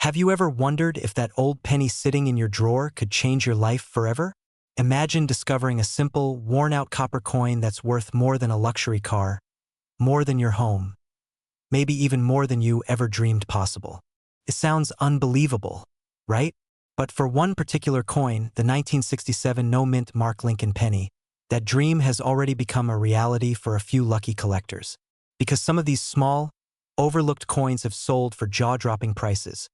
Have you ever wondered if that old penny sitting in your drawer could change your life forever? Imagine discovering a simple, worn-out copper coin that's worth more than a luxury car, more than your home, maybe even more than you ever dreamed possible. It sounds unbelievable, right? But for one particular coin, the 1967 no-mint Mark Lincoln penny, that dream has already become a reality for a few lucky collectors. Because some of these small, overlooked coins have sold for jaw-dropping prices,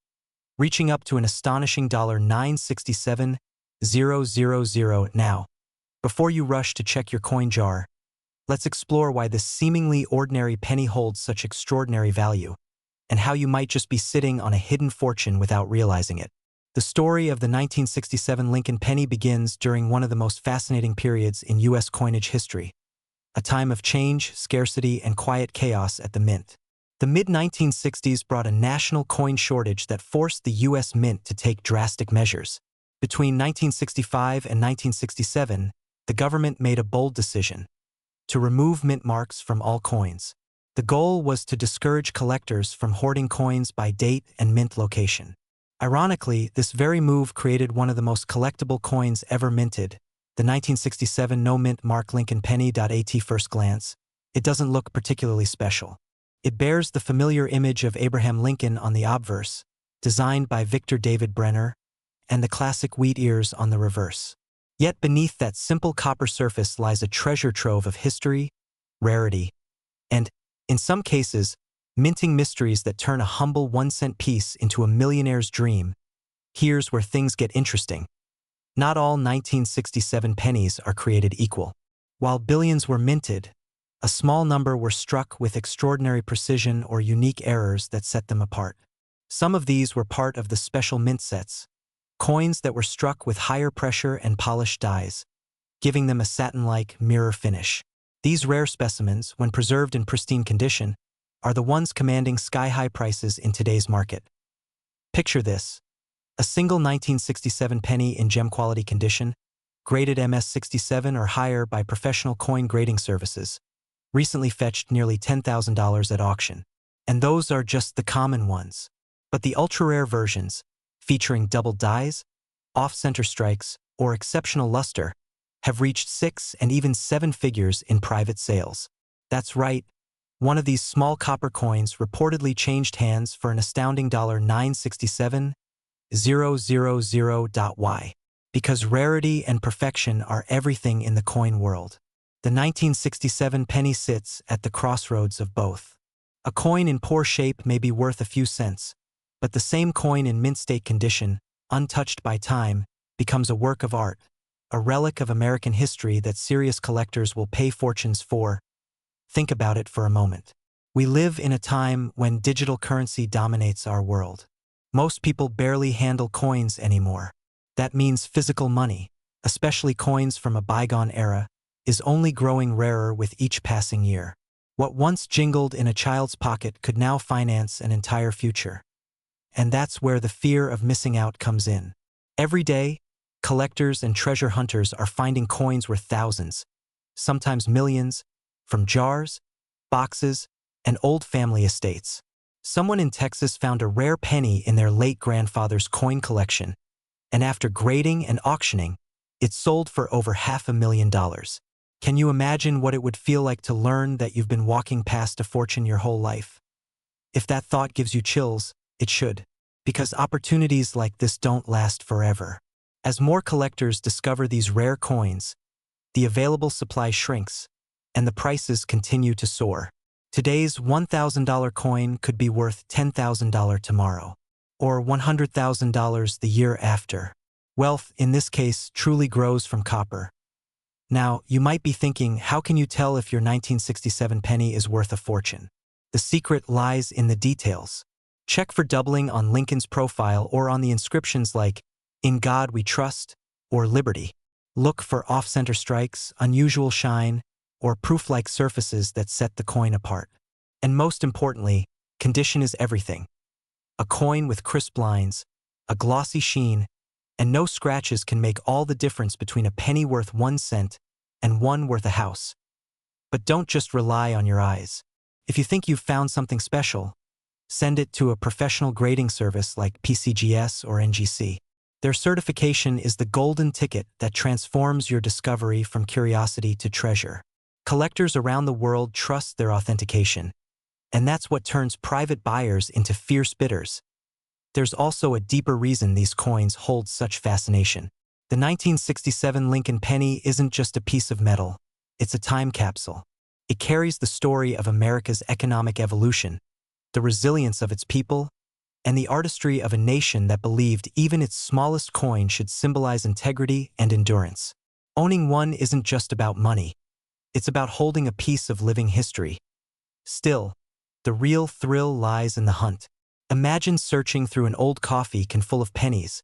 reaching up to an astonishing $967,000 now. Before you rush to check your coin jar, let's explore why this seemingly ordinary penny holds such extraordinary value, and how you might just be sitting on a hidden fortune without realizing it. The story of the 1967 Lincoln penny begins during one of the most fascinating periods in U.S. coinage history, a time of change, scarcity, and quiet chaos at the mint. The mid-1960s brought a national coin shortage that forced the U.S. Mint to take drastic measures. Between 1965 and 1967, the government made a bold decision: to remove mint marks from all coins. The goal was to discourage collectors from hoarding coins by date and mint location. Ironically, this very move created one of the most collectible coins ever minted, the 1967 no-mint Mark Lincoln penny. At first glance, it doesn't look particularly special. It bears the familiar image of Abraham Lincoln on the obverse, designed by Victor David Brenner, and the classic wheat ears on the reverse. Yet beneath that simple copper surface lies a treasure trove of history, rarity, and, in some cases, minting mysteries that turn a humble 1-cent piece into a millionaire's dream. Here's where things get interesting. Not all 1967 pennies are created equal. While billions were minted, a small number were struck with extraordinary precision or unique errors that set them apart. Some of these were part of the special mint sets, coins that were struck with higher pressure and polished dies, giving them a satin-like mirror finish. These rare specimens, when preserved in pristine condition, are the ones commanding sky-high prices in today's market. Picture this: a single 1967 penny in gem-quality condition, graded MS-67 or higher by professional coin grading services, recently fetched nearly $10,000 at auction. And those are just the common ones. But the ultra-rare versions, featuring double dies, off-center strikes, or exceptional luster, have reached 6 and even 7 figures in private sales. That's right, one of these small copper coins reportedly changed hands for an astounding $967,000. Because rarity and perfection are everything in the coin world, the 1967 penny sits at the crossroads of both. A coin in poor shape may be worth a few cents, but the same coin in mint-state condition, untouched by time, becomes a work of art, a relic of American history that serious collectors will pay fortunes for. Think about it for a moment. We live in a time when digital currency dominates our world. Most people barely handle coins anymore. That means physical money, especially coins from a bygone era, is only growing rarer with each passing year. What once jingled in a child's pocket could now finance an entire future. And that's where the fear of missing out comes in. Every day, collectors and treasure hunters are finding coins worth thousands, sometimes millions, from jars, boxes, and old family estates. Someone in Texas found a rare penny in their late grandfather's coin collection, and after grading and auctioning, it sold for over $500,000. Can you imagine what it would feel like to learn that you've been walking past a fortune your whole life? If that thought gives you chills, it should, because opportunities like this don't last forever. As more collectors discover these rare coins, the available supply shrinks, and the prices continue to soar. Today's $1,000 coin could be worth $10,000 tomorrow, or $100,000 the year after. Wealth, in this case, truly grows from copper. Now, you might be thinking, how can you tell if your 1967 penny is worth a fortune? The secret lies in the details. Check for doubling on Lincoln's profile or on the inscriptions like, "In God We Trust," or "Liberty." Look for off-center strikes, unusual shine, or proof-like surfaces that set the coin apart. And most importantly, condition is everything. A coin with crisp lines, a glossy sheen, and no scratches can make all the difference between a penny worth 1 cent and one worth a house. But don't just rely on your eyes. If you think you've found something special, Send it to a professional grading service like PCGS or NGC. Their certification is the golden ticket that transforms your discovery from curiosity to treasure. Collectors around the world trust their authentication, and that's what turns private buyers into fierce bidders. There's also a deeper reason these coins hold such fascination. The 1967 Lincoln penny isn't just a piece of metal, it's a time capsule. It carries the story of America's economic evolution, the resilience of its people, and the artistry of a nation that believed even its smallest coin should symbolize integrity and endurance. Owning one isn't just about money. It's about holding a piece of living history. Still, the real thrill lies in the hunt. Imagine searching through an old coffee can full of pennies,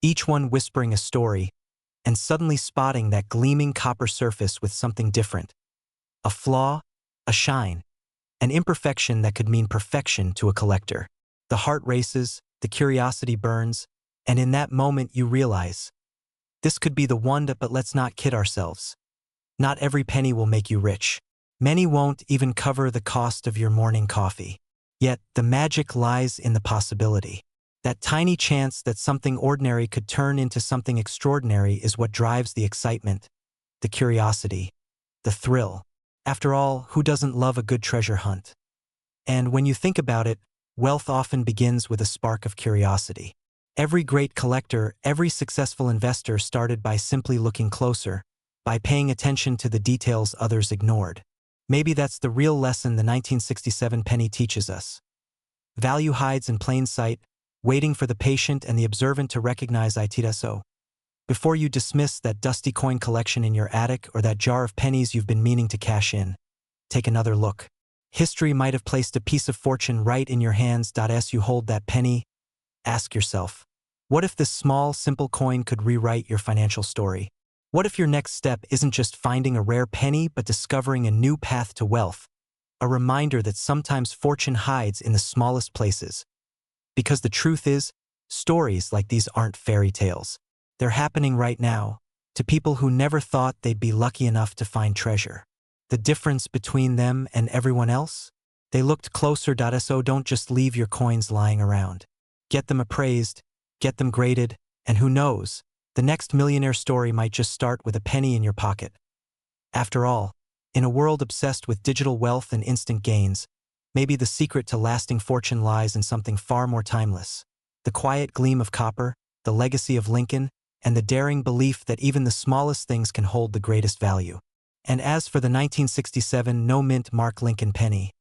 each one whispering a story, and suddenly spotting that gleaming copper surface with something different. A flaw, a shine, an imperfection that could mean perfection to a collector. The heart races, the curiosity burns, and in that moment you realize, this could be the one, but let's not kid ourselves. Not every penny will make you rich. Many won't even cover the cost of your morning coffee. Yet, the magic lies in the possibility. That tiny chance that something ordinary could turn into something extraordinary is what drives the excitement, the curiosity, the thrill. After all, who doesn't love a good treasure hunt? And when you think about it, wealth often begins with a spark of curiosity. Every great collector, every successful investor started by simply looking closer, by paying attention to the details others ignored. Maybe that's the real lesson the 1967 penny teaches us. Value hides in plain sight, waiting for the patient and the observant to recognize it. So, before you dismiss that dusty coin collection in your attic or that jar of pennies you've been meaning to cash in, take another look. History might have placed a piece of fortune right in your hands. As you hold that penny, ask yourself, what if this small, simple coin could rewrite your financial story? What if your next step isn't just finding a rare penny but discovering a new path to wealth? A reminder that sometimes fortune hides in the smallest places. Because the truth is, stories like these aren't fairy tales. They're happening right now, to people who never thought they'd be lucky enough to find treasure. The difference between them and everyone else? They looked closer. So don't just leave your coins lying around. Get them appraised, get them graded, and who knows, the next millionaire story might just start with a penny in your pocket. After all, in a world obsessed with digital wealth and instant gains, maybe the secret to lasting fortune lies in something far more timeless. The quiet gleam of copper, the legacy of Lincoln, and the daring belief that even the smallest things can hold the greatest value. And as for the 1967 no-mint Mark Lincoln penny,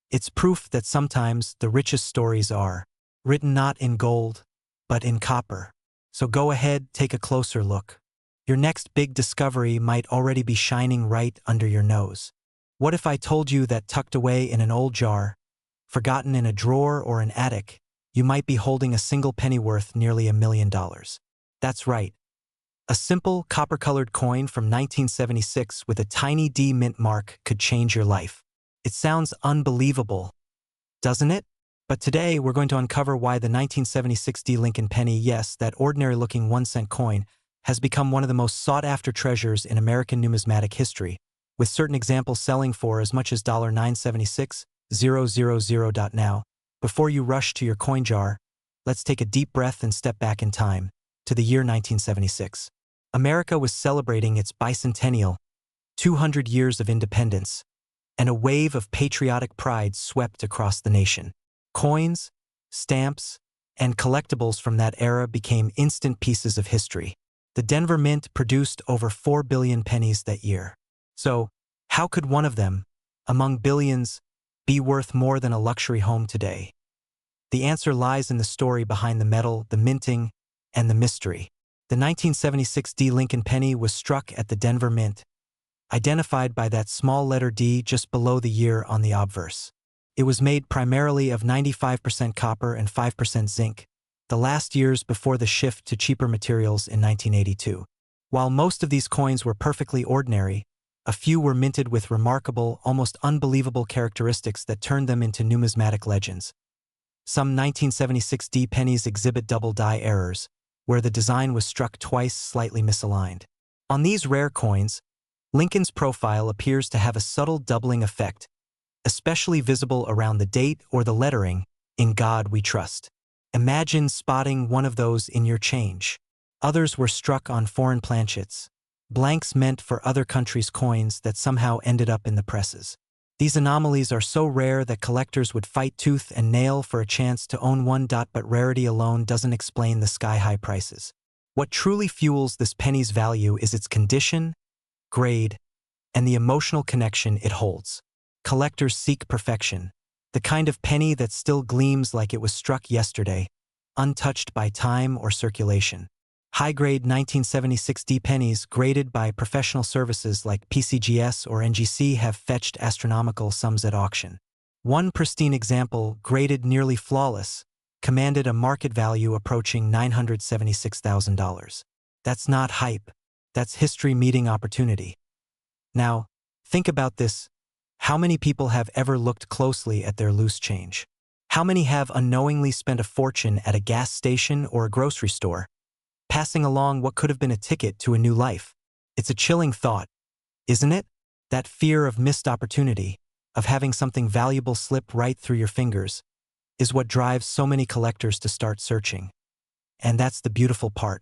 it's proof that sometimes the richest stories are written not in gold, but in copper. So go ahead, take a closer look. Your next big discovery might already be shining right under your nose. What if I told you that tucked away in an old jar, forgotten in a drawer or an attic, you might be holding a single penny worth nearly $1 million? That's right. A simple, copper-colored coin from 1976 with a tiny D mint mark could change your life. It sounds unbelievable, doesn't it? But today, we're going to uncover why the 1976 D Lincoln penny, yes, that ordinary-looking 1-cent coin, has become one of the most sought-after treasures in American numismatic history, with certain examples selling for as much as $976,000. Now, before you rush to your coin jar, let's take a deep breath and step back in time, to the year 1976. America was celebrating its bicentennial, 200 years of independence, and a wave of patriotic pride swept across the nation. Coins, stamps, and collectibles from that era became instant pieces of history. The Denver Mint produced over 4 billion pennies that year. So, how could one of them, among billions, be worth more than a luxury home today? The answer lies in the story behind the metal, the minting, and the mystery. The 1976 D Lincoln penny was struck at the Denver Mint, identified by that small letter D just below the year on the obverse. It was made primarily of 95% copper and 5% zinc, the last years before the shift to cheaper materials in 1982. While most of these coins were perfectly ordinary, a few were minted with remarkable, almost unbelievable characteristics that turned them into numismatic legends. Some 1976 D pennies exhibit double die errors, where the design was struck twice slightly misaligned. On these rare coins, Lincoln's profile appears to have a subtle doubling effect, especially visible around the date or the lettering "In God we trust." Imagine spotting one of those in your change. Others were struck on foreign planchets, blanks meant for other countries' coins that somehow ended up in the presses. These anomalies are so rare that collectors would fight tooth and nail for a chance to own one. But rarity alone doesn't explain the sky-high prices. What truly fuels this penny's value is its condition, grade, and the emotional connection it holds. Collectors seek perfection, the kind of penny that still gleams like it was struck yesterday, untouched by time or circulation. High-grade 1976D pennies graded by professional services like PCGS or NGC have fetched astronomical sums at auction. One pristine example, graded nearly flawless, commanded a market value approaching $976,000. That's not hype. That's history meeting opportunity. Now, think about this. How many people have ever looked closely at their loose change? How many have unknowingly spent a fortune at a gas station or a grocery store, passing along what could have been a ticket to a new life? It's a chilling thought, isn't it? That fear of missed opportunity, of having something valuable slip right through your fingers, is what drives so many collectors to start searching. And that's the beautiful part.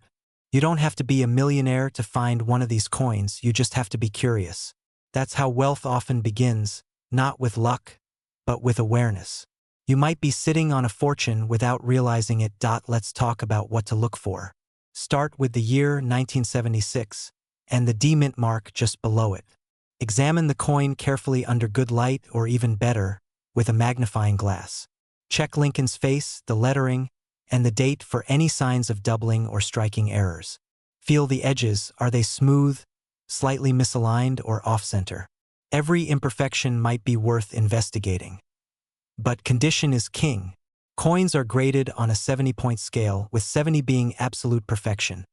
You don't have to be a millionaire to find one of these coins, you just have to be curious. That's how wealth often begins, not with luck, but with awareness. You might be sitting on a fortune without realizing it. Let's talk about what to look for. Start with the year 1976 and the D mint mark just below it. Examine the coin carefully under good light, or even better, with a magnifying glass. Check Lincoln's face, the lettering, and the date for any signs of doubling or striking errors. Feel the edges. Are they smooth, slightly misaligned, or off-center? Every imperfection might be worth investigating. But condition is king. Coins are graded on a 70-point scale, with 70 being absolute perfection.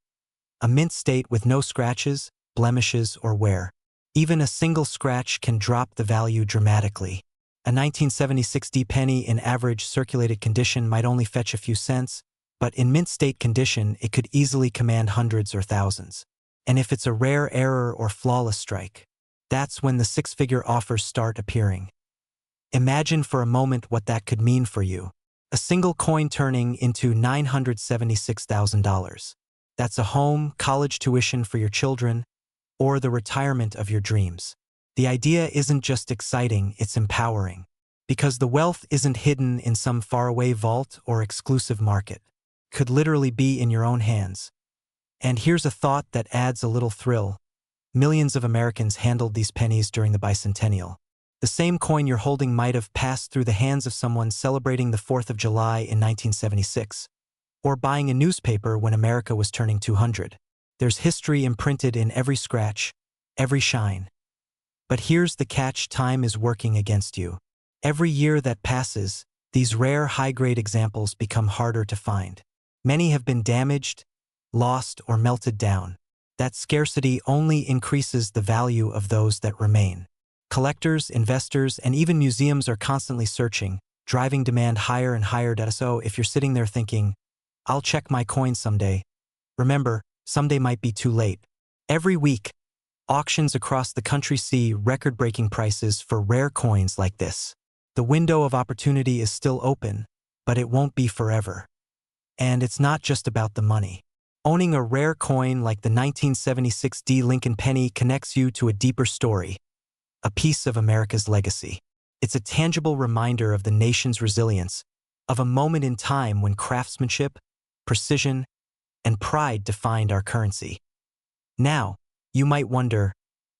A mint state with no scratches, blemishes, or wear. Even a single scratch can drop the value dramatically. A 1976D penny in average circulated condition might only fetch a few cents, but in mint state condition it could easily command hundreds or thousands. And if it's a rare error or flawless strike, that's when the six-figure offers start appearing. Imagine for a moment what that could mean for you. A single coin turning into $976,000. That's a home, college tuition for your children, or the retirement of your dreams. The idea isn't just exciting, it's empowering. Because the wealth isn't hidden in some faraway vault or exclusive market. It could literally be in your own hands. And here's a thought that adds a little thrill. Millions of Americans handled these pennies during the bicentennial. The same coin you're holding might have passed through the hands of someone celebrating the 4th of July in 1976, or buying a newspaper when America was turning 200. There's history imprinted in every scratch, every shine. But here's the catch: time is working against you. Every year that passes, these rare high-grade examples become harder to find. Many have been damaged, lost, or melted down. That scarcity only increases the value of those that remain. Collectors, investors, and even museums are constantly searching, driving demand higher and higher. So if you're sitting there thinking, "I'll check my coin someday," remember, someday might be too late. Every week, auctions across the country see record-breaking prices for rare coins like this. The window of opportunity is still open, but it won't be forever. And it's not just about the money. Owning a rare coin like the 1976D Lincoln penny connects you to a deeper story, a piece of America's legacy. It's a tangible reminder of the nation's resilience, of a moment in time when craftsmanship, precision, and pride defined our currency. Now, you might wonder,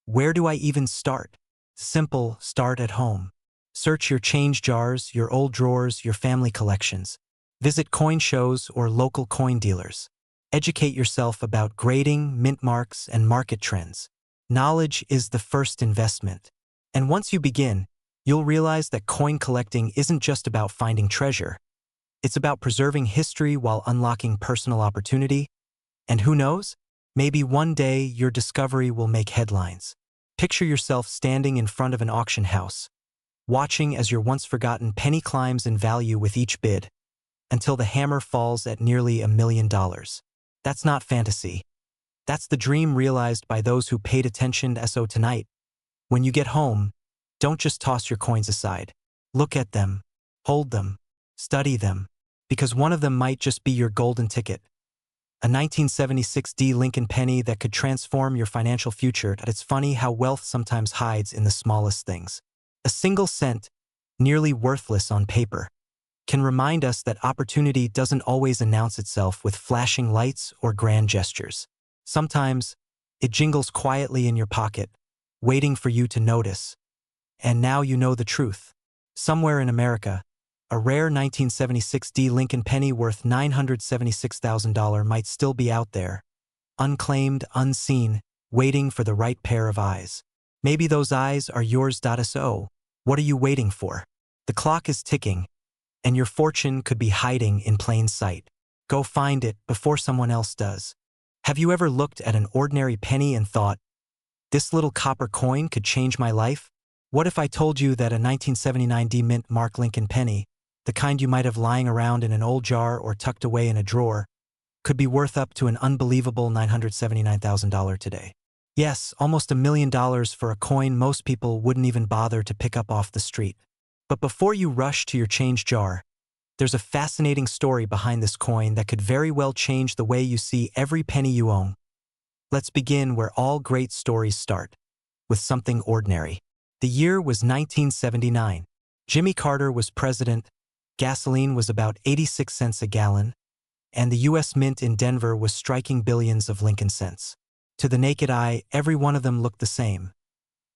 where do I even start? Simple: start at home. Search your change jars, your old drawers, your family collections. Visit coin shows or local coin dealers. Educate yourself about grading, mint marks, and market trends. Knowledge is the first investment. And once you begin, you'll realize that coin collecting isn't just about finding treasure. It's about preserving history while unlocking personal opportunity. And who knows? Maybe one day your discovery will make headlines. Picture yourself standing in front of an auction house, watching as your once-forgotten penny climbs in value with each bid, until the hammer falls at nearly $1 million. That's not fantasy. That's the dream realized by those who paid attention. So tonight, when you get home, don't just toss your coins aside. Look at them, hold them, Study them, because one of them might just be your golden ticket. A 1976 D Lincoln penny that could transform your financial future. It's funny how wealth sometimes hides in the smallest things. A single cent, nearly worthless on paper, can remind us that opportunity doesn't always announce itself with flashing lights or grand gestures. Sometimes, it jingles quietly in your pocket, waiting for you to notice. And now you know the truth. Somewhere in America, a rare 1976 D Lincoln penny worth $976,000 might still be out there, unclaimed, unseen, waiting for the right pair of eyes. Maybe those eyes are yours. So, what are you waiting for? The clock is ticking, and your fortune could be hiding in plain sight. Go find it before someone else does. Have you ever looked at an ordinary penny and thought, this little copper coin could change my life? What if I told you that a 1979 D Mint Mark Lincoln penny, the kind you might have lying around in an old jar or tucked away in a drawer, could be worth up to an unbelievable $979,000 today? Yes, almost $1 million for a coin most people wouldn't even bother to pick up off the street. But before you rush to your change jar, there's a fascinating story behind this coin that could very well change the way you see every penny you own. Let's begin where all great stories start, with something ordinary. The year was 1979. Jimmy Carter was president, gasoline was about 86 cents a gallon, and the U.S. Mint in Denver was striking billions of Lincoln cents. To the naked eye, every one of them looked the same.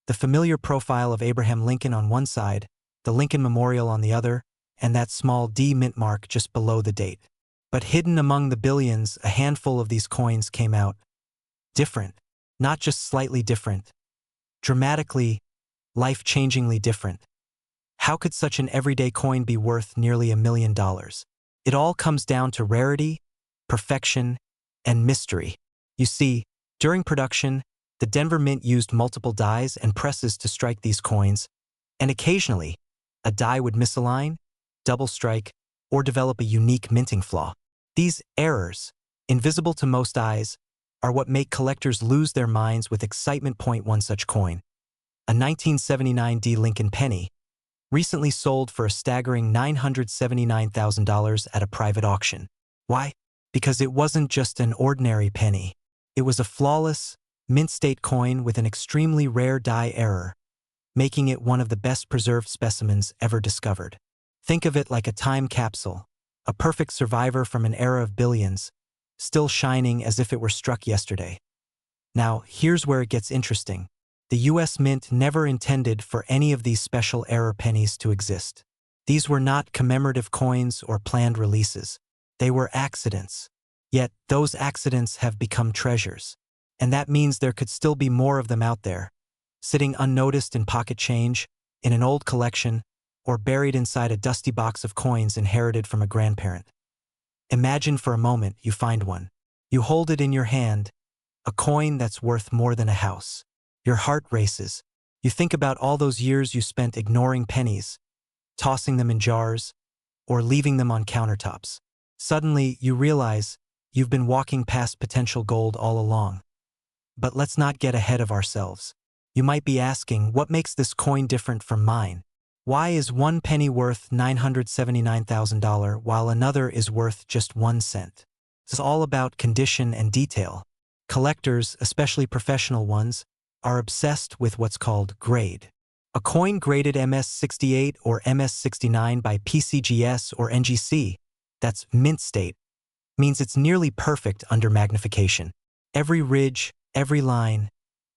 The familiar profile of Abraham Lincoln on one side, the Lincoln Memorial on the other, and that small D Mint mark just below the date. But hidden among the billions, a handful of these coins came out. Different. Not just slightly different. Dramatically, life-changingly different. How could such an everyday coin be worth nearly $1 million? It all comes down to rarity, perfection, and mystery. You see, during production, the Denver Mint used multiple dies and presses to strike these coins, and occasionally, a die would misalign, double strike, or develop a unique minting flaw. These errors, invisible to most eyes, are what make collectors lose their minds with excitement. One such coin, a 1979 D Lincoln penny, recently sold for a staggering $979,000 at a private auction. Why? Because it wasn't just an ordinary penny. It was a flawless, mint-state coin with an extremely rare die error, making it one of the best-preserved specimens ever discovered. Think of it like a time capsule, a perfect survivor from an era of billions, still shining as if it were struck yesterday. Now, here's where it gets interesting. The U.S. Mint never intended for any of these special error pennies to exist. These were not commemorative coins or planned releases. They were accidents. Yet, those accidents have become treasures. And that means there could still be more of them out there, sitting unnoticed in pocket change, in an old collection, or buried inside a dusty box of coins inherited from a grandparent. Imagine for a moment you find one. You hold it in your hand, a coin that's worth more than a house. Your heart races. You think about all those years you spent ignoring pennies, tossing them in jars, or leaving them on countertops. Suddenly, you realize you've been walking past potential gold all along. But let's not get ahead of ourselves. You might be asking, what makes this coin different from mine? Why is one penny worth $979,000 while another is worth just 1 cent? It's all about condition and detail. Collectors, especially professional ones, are obsessed with what's called grade. A coin graded MS68 or MS69 by PCGS or NGC, that's mint state, means it's nearly perfect under magnification. Every ridge, every line,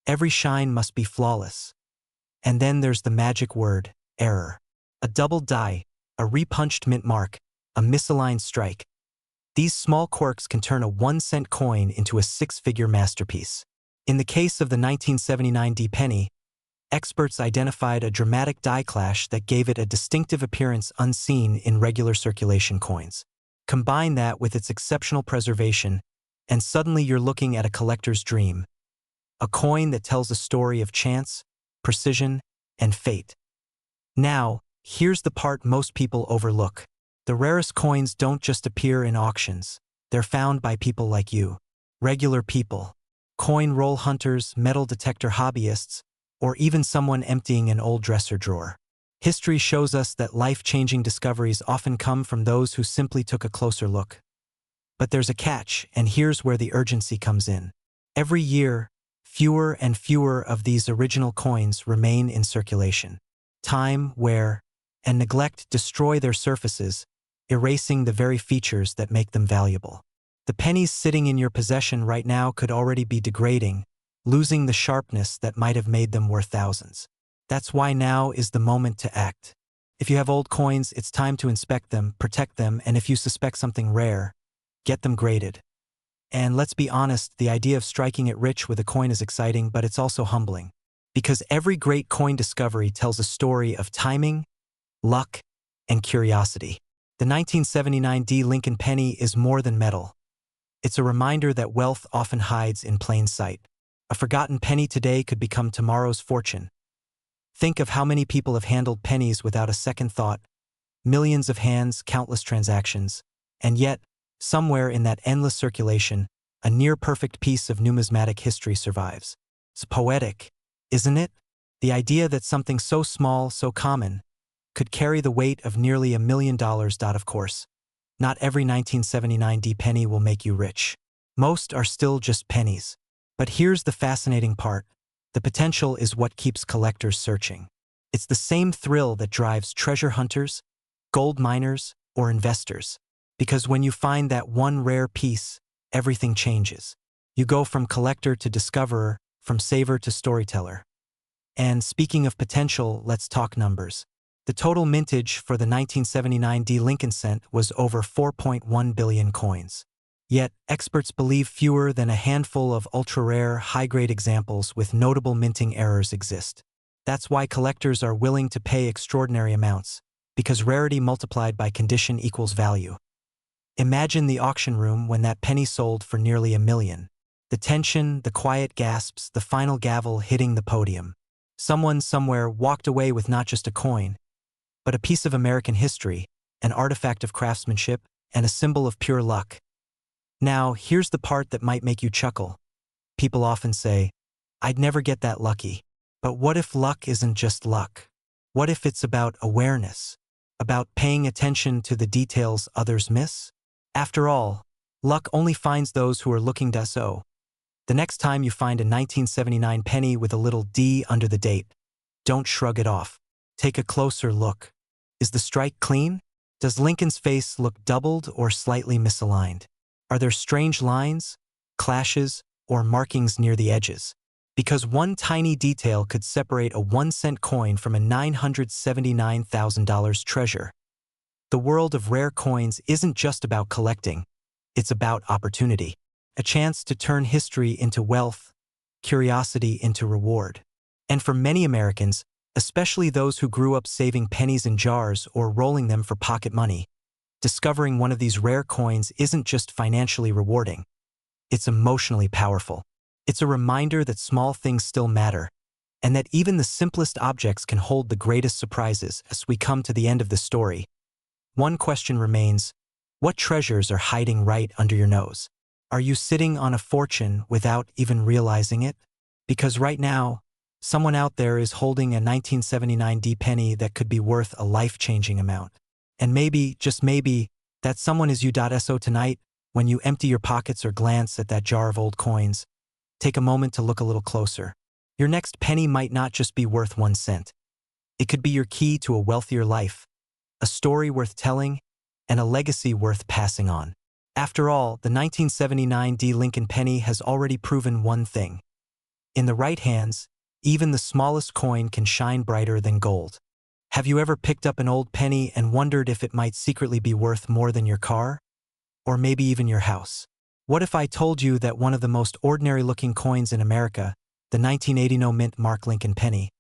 every shine must be flawless. And then there's the magic word, error. A double die, a repunched mint mark, a misaligned strike. These small quirks can turn a 1-cent coin into a 6-figure masterpiece. In the case of the 1979 D penny, experts identified a dramatic die clash that gave it a distinctive appearance unseen in regular circulation coins. Combine that with its exceptional preservation, and suddenly you're looking at a collector's dream. A coin that tells a story of chance, precision, and fate. Now, here's the part most people overlook. The rarest coins don't just appear in auctions. They're found by people like you. Regular people. Coin roll hunters, metal detector hobbyists, or even someone emptying an old dresser drawer. History shows us that life-changing discoveries often come from those who simply took a closer look. But there's a catch, and here's where the urgency comes in. Every year, fewer and fewer of these original coins remain in circulation. Time, wear, and neglect destroy their surfaces, erasing the very features that make them valuable. The pennies sitting in your possession right now could already be degrading, losing the sharpness that might have made them worth thousands. That's why now is the moment to act. If you have old coins, it's time to inspect them, protect them, and if you suspect something rare, get them graded. And let's be honest, the idea of striking it rich with a coin is exciting, but it's also humbling. Because every great coin discovery tells a story of timing, luck, and curiosity. The 1979 D. Lincoln penny is more than metal. It's a reminder that wealth often hides in plain sight. A forgotten penny today could become tomorrow's fortune. Think of how many people have handled pennies without a second thought, millions of hands, countless transactions, and yet, somewhere in that endless circulation, a near-perfect piece of numismatic history survives. It's poetic, isn't it? The idea that something so small, so common, could carry the weight of nearly $1 million. Of course, not every 1979 D penny will make you rich. Most are still just pennies. But here's the fascinating part. The potential is what keeps collectors searching. It's the same thrill that drives treasure hunters, gold miners, or investors. Because when you find that one rare piece, everything changes. You go from collector to discoverer, from saver to storyteller. And speaking of potential, let's talk numbers. The total mintage for the 1979 D. Lincoln cent was over 4.1 billion coins. Yet, experts believe fewer than a handful of ultra-rare, high-grade examples with notable minting errors exist. That's why collectors are willing to pay extraordinary amounts, because rarity multiplied by condition equals value. Imagine the auction room when that penny sold for nearly $1 million. The tension, the quiet gasps, the final gavel hitting the podium. Someone somewhere walked away with not just a coin, but a piece of American history, an artifact of craftsmanship, and a symbol of pure luck. Now, here's the part that might make you chuckle. People often say, "I'd never get that lucky." But what if luck isn't just luck? What if it's about awareness? About paying attention to the details others miss? After all, luck only finds those who are looking. So, the next time you find a 1979 penny with a little D under the date, don't shrug it off. Take a closer look. Is the strike clean? Does Lincoln's face look doubled or slightly misaligned? Are there strange lines, clashes, or markings near the edges? Because one tiny detail could separate a 1-cent coin from a $979,000 treasure. The world of rare coins isn't just about collecting, it's about opportunity. A chance to turn history into wealth, curiosity into reward. And for many Americans, especially those who grew up saving pennies in jars or rolling them for pocket money, discovering one of these rare coins isn't just financially rewarding, it's emotionally powerful. It's a reminder that small things still matter, and that even the simplest objects can hold the greatest surprises. As we come to the end of the story, one question remains: what treasures are hiding right under your nose? Are you sitting on a fortune without even realizing it? Because right now, someone out there is holding a 1979 D penny that could be worth a life-changing amount. And maybe, just maybe, that someone is you. So tonight, when you empty your pockets or glance at that jar of old coins, take a moment to look a little closer. Your next penny might not just be worth 1 cent. It could be your key to a wealthier life, a story worth telling, and a legacy worth passing on. After all, the 1979 D. Lincoln penny has already proven one thing. In the right hands, even the smallest coin can shine brighter than gold. Have you ever picked up an old penny and wondered if it might secretly be worth more than your car? Or maybe even your house? What if I told you that one of the most ordinary-looking coins in America, the 1980 mint Mark Lincoln penny,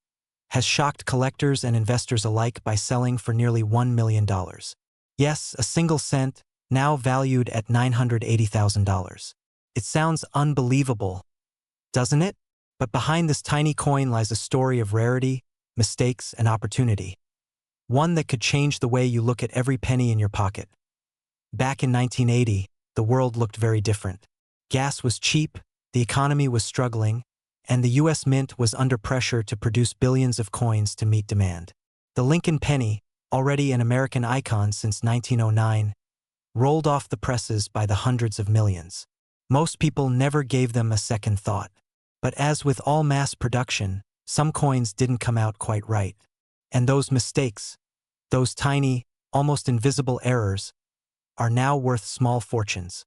has shocked collectors and investors alike by selling for nearly $1 million? Yes, a single cent, now valued at $980,000. It sounds unbelievable, doesn't it? But behind this tiny coin lies a story of rarity, mistakes, and opportunity. One that could change the way you look at every penny in your pocket. Back in 1980, the world looked very different. Gas was cheap, the economy was struggling, and the US Mint was under pressure to produce billions of coins to meet demand. The Lincoln penny, already an American icon since 1909, rolled off the presses by the hundreds of millions. Most people never gave them a second thought. But as with all mass production, some coins didn't come out quite right. And those mistakes, those tiny, almost invisible errors, are now worth small fortunes.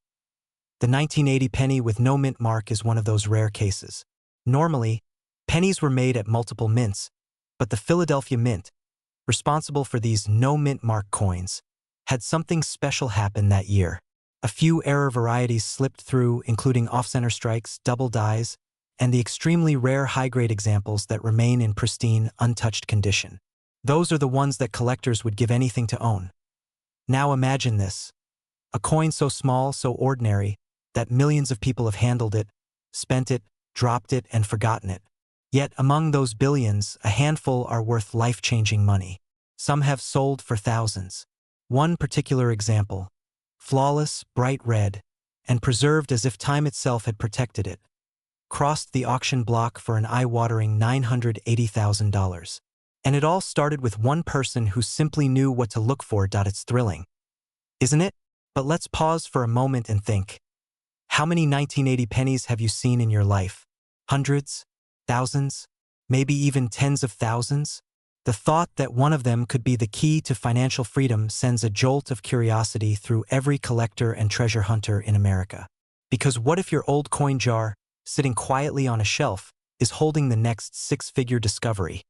The 1980 penny with no mint mark is one of those rare cases. Normally, pennies were made at multiple mints, but the Philadelphia Mint, responsible for these no mint mark coins, had something special happen that year. A few error varieties slipped through, including off-center strikes, double dies, and the extremely rare high-grade examples that remain in pristine, untouched condition. Those are the ones that collectors would give anything to own. Now imagine this. A coin so small, so ordinary, that millions of people have handled it, spent it, dropped it, and forgotten it. Yet among those billions, a handful are worth life-changing money. Some have sold for thousands. One particular example, flawless, bright red, and preserved as if time itself had protected it, crossed the auction block for an eye-watering $980,000. And it all started with one person who simply knew what to look for. It's thrilling, isn't it? But let's pause for a moment and think. How many 1980 pennies have you seen in your life? Hundreds? Thousands? Maybe even tens of thousands? The thought that one of them could be the key to financial freedom sends a jolt of curiosity through every collector and treasure hunter in America. Because what if your old coin jar, sitting quietly on a shelf, is holding the next six-figure discovery?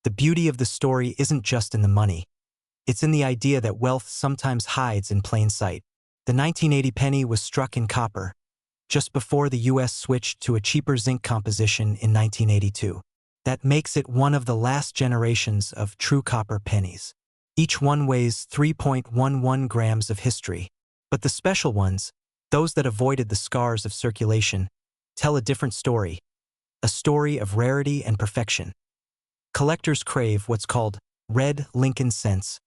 The beauty of the story isn't just in the money. It's in the idea that wealth sometimes hides in plain sight. The 1980 penny was struck in copper, just before the U.S. switched to a cheaper zinc composition in 1982. That makes it one of the last generations of true copper pennies. Each one weighs 3.11 grams of history. But the special ones, those that avoided the scars of circulation, tell a different story. A story of rarity and perfection. Collectors crave what's called red Lincoln cents,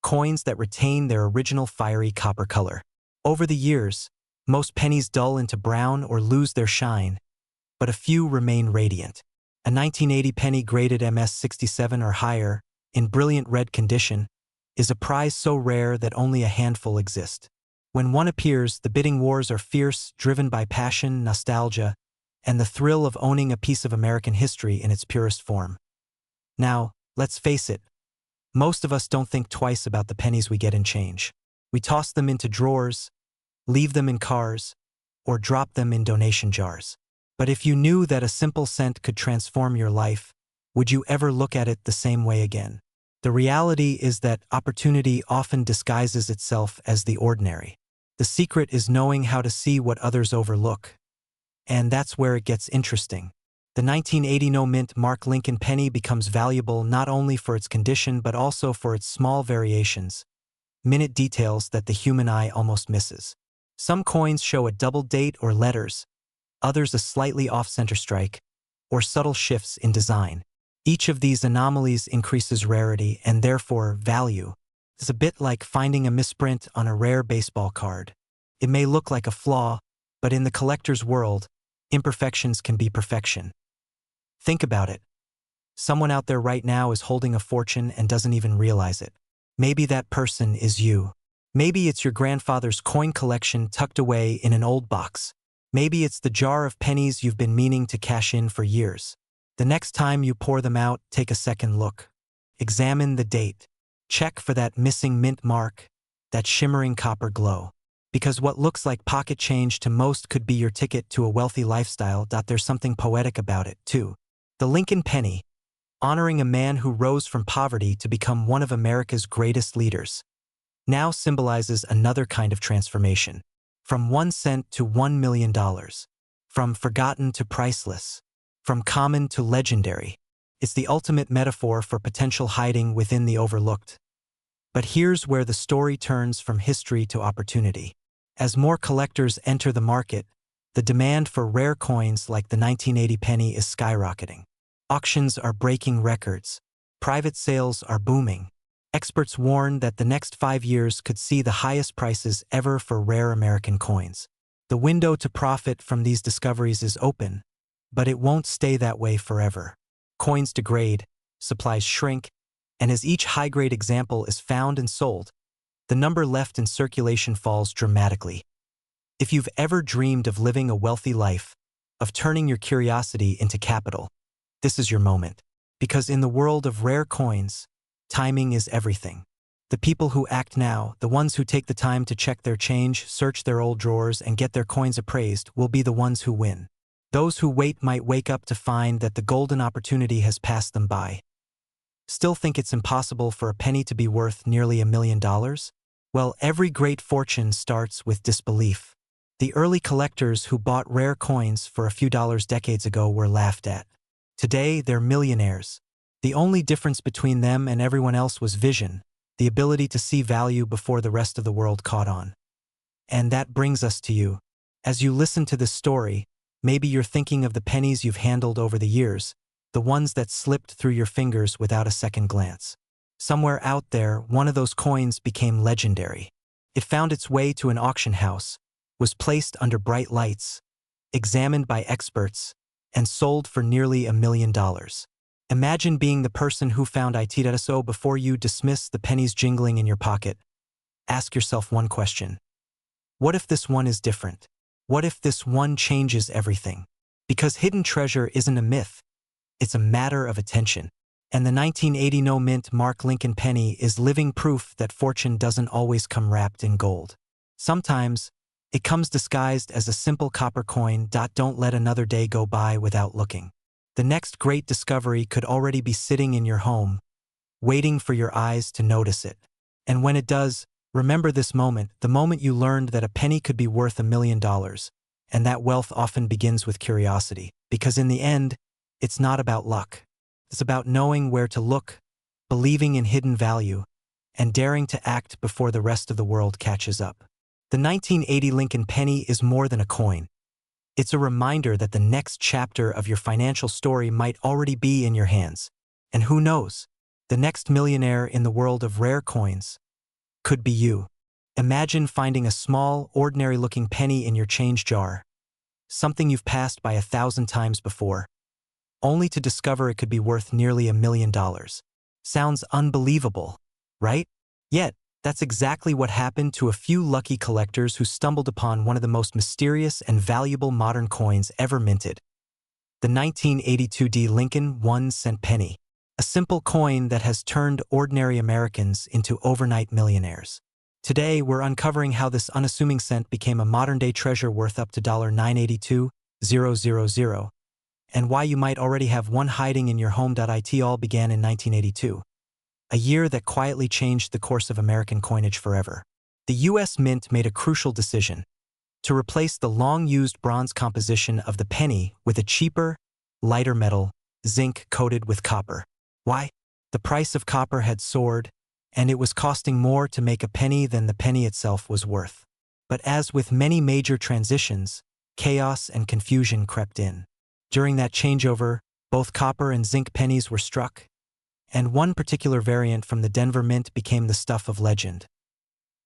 coins that retain their original fiery copper color. Over the years, most pennies dull into brown or lose their shine, but a few remain radiant. A 1980 penny graded MS67 or higher, in brilliant red condition, is a prize so rare that only a handful exist. When one appears, the bidding wars are fierce, driven by passion, nostalgia, and the thrill of owning a piece of American history in its purest form. Now, let's face it, most of us don't think twice about the pennies we get in change. We toss them into drawers, leave them in cars, or drop them in donation jars. But if you knew that a simple cent could transform your life, would you ever look at it the same way again? The reality is that opportunity often disguises itself as the ordinary. The secret is knowing how to see what others overlook. And that's where it gets interesting. The 1980 no mint mark Lincoln penny becomes valuable not only for its condition but also for its small variations, minute details that the human eye almost misses. Some coins show a double date or letters, others a slightly off-center strike, or subtle shifts in design. Each of these anomalies increases rarity and therefore value. It's a bit like finding a misprint on a rare baseball card. It may look like a flaw, but in the collector's world, imperfections can be perfection. Think about it. Someone out there right now is holding a fortune and doesn't even realize it. Maybe that person is you. Maybe it's your grandfather's coin collection tucked away in an old box. Maybe it's the jar of pennies you've been meaning to cash in for years. The next time you pour them out, take a second look. Examine the date. Check for that missing mint mark, that shimmering copper glow. Because what looks like pocket change to most could be your ticket to a wealthy lifestyle. There's something poetic about it, too. The Lincoln penny, honoring a man who rose from poverty to become one of America's greatest leaders, now symbolizes another kind of transformation. From 1 cent to $1 million. From forgotten to priceless. From common to legendary. It's the ultimate metaphor for potential hiding within the overlooked. But here's where the story turns from history to opportunity. As more collectors enter the market, the demand for rare coins like the 1980 penny is skyrocketing. Auctions are breaking records. Private sales are booming. Experts warn that the next 5 years could see the highest prices ever for rare American coins. The window to profit from these discoveries is open, but it won't stay that way forever. Coins degrade, supplies shrink, And as each high-grade example is found and sold, the number left in circulation falls dramatically. If you've ever dreamed of living a wealthy life, of turning your curiosity into capital, this is your moment. Because in the world of rare coins, timing is everything. The people who act now, the ones who take the time to check their change, search their old drawers, and get their coins appraised, will be the ones who win. Those who wait might wake up to find that the golden opportunity has passed them by. Still think it's impossible for a penny to be worth nearly $1 million? Well, every great fortune starts with disbelief. The early collectors who bought rare coins for a few dollars decades ago were laughed at. Today, they're millionaires. The only difference between them and everyone else was vision, the ability to see value before the rest of the world caught on. And that brings us to you. As you listen to this story, maybe you're thinking of the pennies you've handled over the years, the ones that slipped through your fingers without a second glance. Somewhere out there, one of those coins became legendary. It found its way to an auction house, was placed under bright lights, examined by experts, and sold for nearly $1 million. Imagine being the person who found it before you dismiss the pennies jingling in your pocket. Ask yourself one question. What if this one is different? What if this one changes everything? Because hidden treasure isn't a myth. It's a matter of attention. And the 1980 no-mint Mark Lincoln penny is living proof that fortune doesn't always come wrapped in gold. Sometimes, it comes disguised as a simple copper coin. Don't let another day go by without looking. The next great discovery could already be sitting in your home, waiting for your eyes to notice it. And when it does, remember this moment, the moment you learned that a penny could be worth $1 million. And that wealth often begins with curiosity, because in the end, it's not about luck. It's about knowing where to look, believing in hidden value, and daring to act before the rest of the world catches up. The 1980 Lincoln penny is more than a coin. It's a reminder that the next chapter of your financial story might already be in your hands. And who knows, the next millionaire in the world of rare coins could be you. Imagine finding a small, ordinary-looking penny in your change jar, something you've passed by 1,000 times before, only to discover it could be worth nearly $1 million. Sounds unbelievable, right? Yet, that's exactly what happened to a few lucky collectors who stumbled upon one of the most mysterious and valuable modern coins ever minted. The 1982 Lincoln 1-cent penny, a simple coin that has turned ordinary Americans into overnight millionaires. Today, we're uncovering how this unassuming cent became a modern-day treasure worth up to $982,000, and why you might already have one hiding in your home. It all began in 1982, a year that quietly changed the course of American coinage forever. The U.S. Mint made a crucial decision to replace the long-used bronze composition of the penny with a cheaper, lighter metal, zinc coated with copper. Why? The price of copper had soared, and it was costing more to make a penny than the penny itself was worth. But as with many major transitions, chaos and confusion crept in. During that changeover, both copper and zinc pennies were struck, and one particular variant from the Denver Mint became the stuff of legend.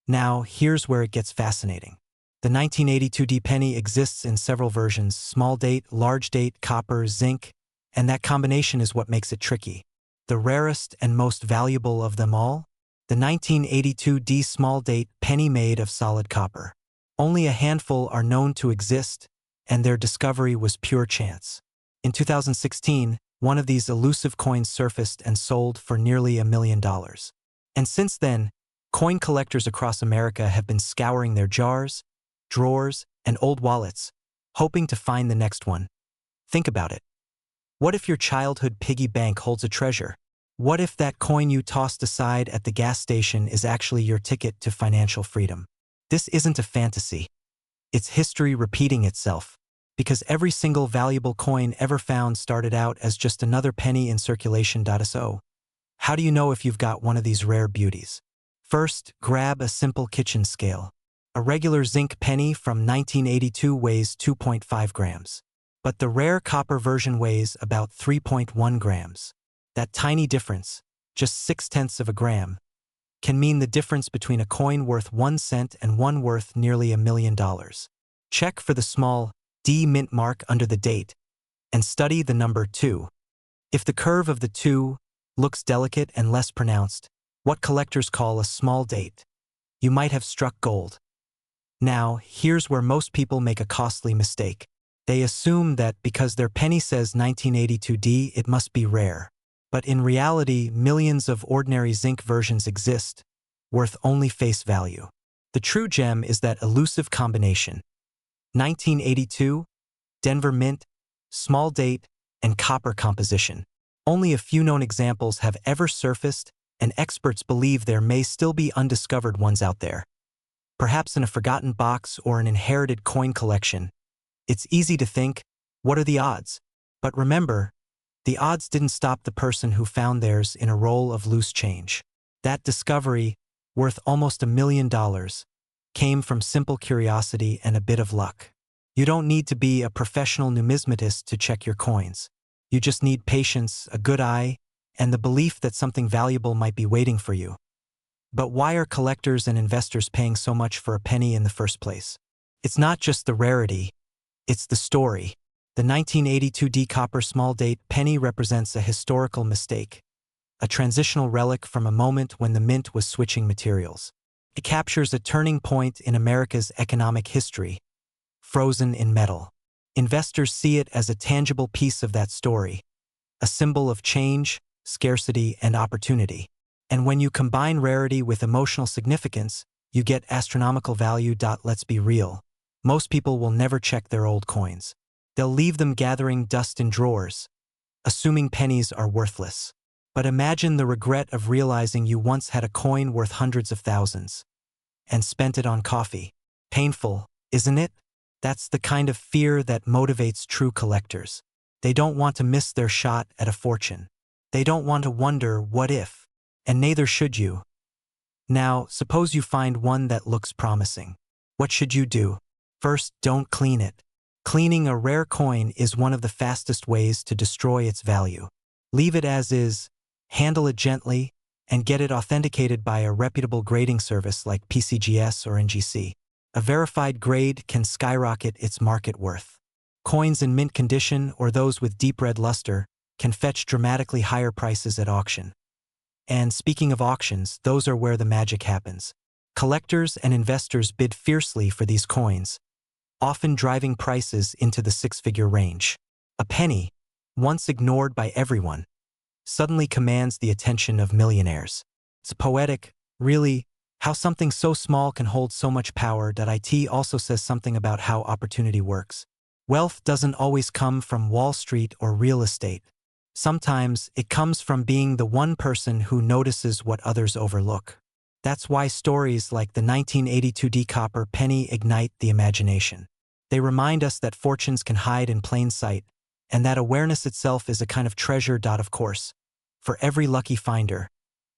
Now, here's where it gets fascinating. The 1982 penny exists in several versions: small date, large date, copper, zinc, and that combination is what makes it tricky. The rarest and most valuable of them all? The 1982 small date penny made of solid copper. Only a handful are known to exist, and their discovery was pure chance. In 2016, one of these elusive coins surfaced and sold for nearly $1 million. And since then, coin collectors across America have been scouring their jars, drawers, and old wallets, hoping to find the next one. Think about it. What if your childhood piggy bank holds a treasure? What if that coin you tossed aside at the gas station is actually your ticket to financial freedom? This isn't a fantasy. It's history repeating itself, because every single valuable coin ever found started out as just another penny in circulation. So, how do you know if you've got one of these rare beauties? First, grab a simple kitchen scale. A regular zinc penny from 1982 weighs 2.5 grams. But the rare copper version weighs about 3.1 grams. That tiny difference, just 0.6 of a gram, can mean the difference between a coin worth 1 cent and one worth nearly $1 million. Check for the small D mint mark under the date, and study the number 2. If the curve of the 2 looks delicate and less pronounced, what collectors call a small date. You might have struck gold. Now, here's where most people make a costly mistake. They assume that because their penny says 1982D, it must be rare. But in reality, millions of ordinary zinc versions exist, worth only face value. The true gem is that elusive combination. 1982, Denver Mint, small date, and copper composition. Only a few known examples have ever surfaced, and experts believe there may still be undiscovered ones out there. Perhaps in a forgotten box or an inherited coin collection. It's easy to think, what are the odds? But remember, the odds didn't stop the person who found theirs in a roll of loose change. That discovery, worth almost $1 million, came from simple curiosity and a bit of luck. You don't need to be a professional numismatist to check your coins. You just need patience, a good eye, and the belief that something valuable might be waiting for you. But why are collectors and investors paying so much for a penny in the first place? It's not just the rarity, it's the story. The 1982D copper small date penny represents a historical mistake, a transitional relic from a moment when the mint was switching materials. It captures a turning point in America's economic history, frozen in metal. Investors see it as a tangible piece of that story, a symbol of change, scarcity, and opportunity. And when you combine rarity with emotional significance, you get astronomical value. Let's be real. Most people will never check their old coins. They'll leave them gathering dust in drawers, assuming pennies are worthless. But imagine the regret of realizing you once had a coin worth hundreds of thousands and spent it on coffee. Painful, isn't it? That's the kind of fear that motivates true collectors. They don't want to miss their shot at a fortune. They don't want to wonder what if, and neither should you. Now, suppose you find one that looks promising. What should you do? First, don't clean it. Cleaning a rare coin is one of the fastest ways to destroy its value. Leave it as is, handle it gently, and get it authenticated by a reputable grading service like PCGS or NGC. A verified grade can skyrocket its market worth. Coins in mint condition or those with deep red luster can fetch dramatically higher prices at auction. And speaking of auctions, those are where the magic happens. Collectors and investors bid fiercely for these coins, often driving prices into the six-figure range. A penny, once ignored by everyone, suddenly commands the attention of millionaires. It's poetic, really, how something so small can hold so much power. It also says something about how opportunity works. Wealth doesn't always come from Wall Street or real estate. Sometimes it comes from being the one person who notices what others overlook. That's why stories like the 1982D copper penny ignite the imagination. They remind us that fortunes can hide in plain sight, and that awareness itself is a kind of treasure. Of course, for every lucky finder,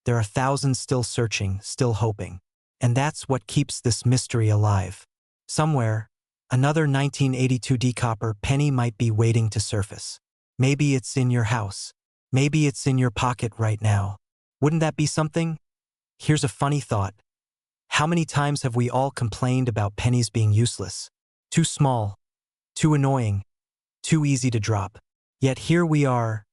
there are thousands still searching, still hoping. And that's what keeps this mystery alive. Somewhere, another 1982D copper penny might be waiting to surface. Maybe it's in your house. Maybe it's in your pocket right now. Wouldn't that be something? Here's a funny thought. How many times have we all complained about pennies being useless? Too small, too annoying, too easy to drop. Yet here we are,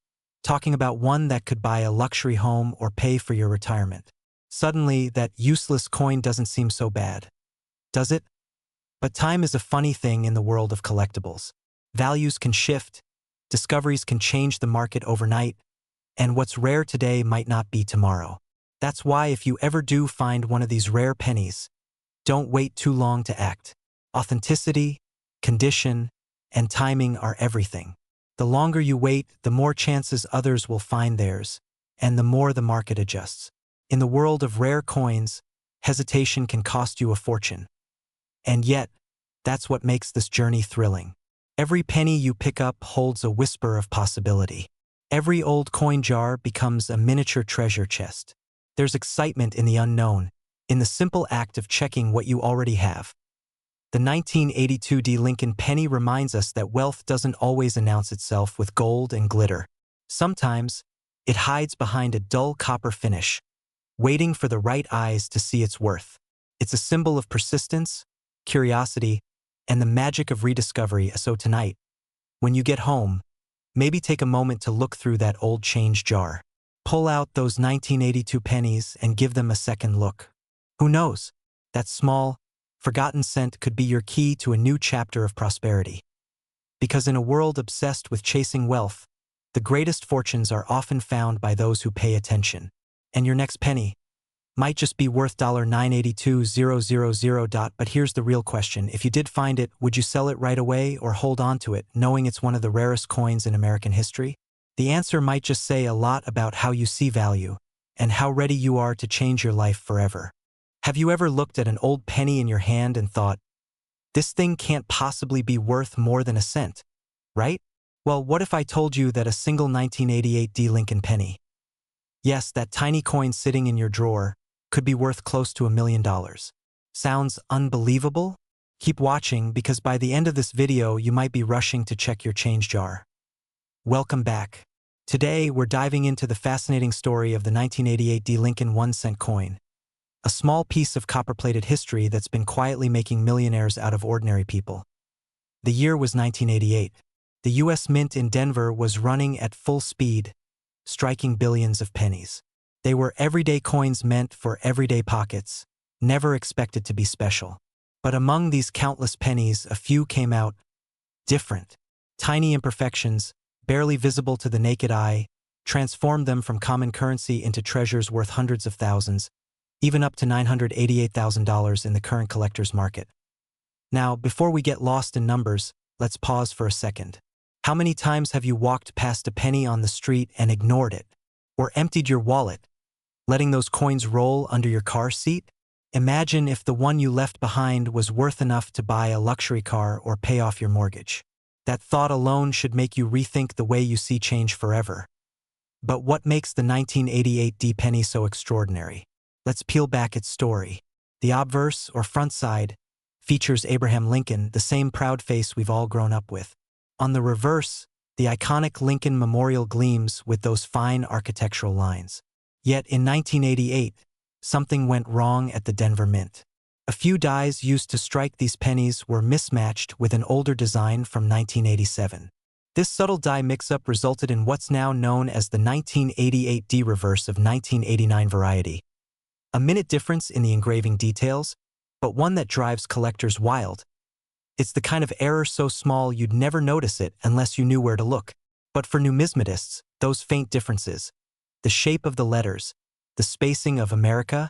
talking about one that could buy a luxury home or pay for your retirement. Suddenly, that useless coin doesn't seem so bad, does it? But time is a funny thing in the world of collectibles. Values can shift, discoveries can change the market overnight, and what's rare today might not be tomorrow. That's why if you ever do find one of these rare pennies, don't wait too long to act. Authenticity, condition, and timing are everything. The longer you wait, the more chances others will find theirs, and the more the market adjusts. In the world of rare coins, hesitation can cost you a fortune. And yet, that's what makes this journey thrilling. Every penny you pick up holds a whisper of possibility. Every old coin jar becomes a miniature treasure chest. There's excitement in the unknown, in the simple act of checking what you already have. The 1982D Lincoln penny reminds us that wealth doesn't always announce itself with gold and glitter. Sometimes, it hides behind a dull copper finish, waiting for the right eyes to see its worth. It's a symbol of persistence, curiosity, and the magic of rediscovery. So tonight, when you get home, maybe take a moment to look through that old change jar. Pull pull out those 1982 pennies and give them a second look. Who knows? That small, forgotten cent could be your key to a new chapter of prosperity. Because in a world obsessed with chasing wealth, the greatest fortunes are often found by those who pay attention. And your next penny might just be worth $982,000. But here's the real question. If you did find it, would you sell it right away or hold on to it, knowing it's one of the rarest coins in American history? The answer might just say a lot about how you see value and how ready you are to change your life forever. Have you ever looked at an old penny in your hand and thought, this thing can't possibly be worth more than a cent, right? Well, what if I told you that a single 1988 D Lincoln penny, yes, that tiny coin sitting in your drawer, could be worth close to $1 million? Sounds unbelievable? Keep watching, because by the end of this video you might be rushing to check your change jar. Welcome back. Today we're diving into the fascinating story of the 1988 D Lincoln 1-cent coin, a small piece of copper-plated history that's been quietly making millionaires out of ordinary people. The year was 1988. The U.S. Mint in Denver was running at full speed, striking billions of pennies. They were everyday coins meant for everyday pockets, never expected to be special. But among these countless pennies, a few came out different. Tiny imperfections, barely visible to the naked eye, transformed them from common currency into treasures worth hundreds of thousands, even up to $988,000 in the current collector's market. Now, before we get lost in numbers, let's pause for a second. How many times have you walked past a penny on the street and ignored it? Or emptied your wallet, letting those coins roll under your car seat? Imagine if the one you left behind was worth enough to buy a luxury car or pay off your mortgage. That thought alone should make you rethink the way you see change forever. But what makes the 1988 D penny so extraordinary? Let's peel back its story. The obverse, or front side, features Abraham Lincoln, the same proud face we've all grown up with. On the reverse, the iconic Lincoln Memorial gleams with those fine architectural lines. Yet in 1988, something went wrong at the Denver Mint. A few dies used to strike these pennies were mismatched with an older design from 1987. This subtle die mix-up resulted in what's now known as the 1988 D reverse of 1989 variety. A minute difference in the engraving details, but one that drives collectors wild. It's the kind of error so small you'd never notice it unless you knew where to look. But for numismatists, those faint differences, the shape of the letters, the spacing of America,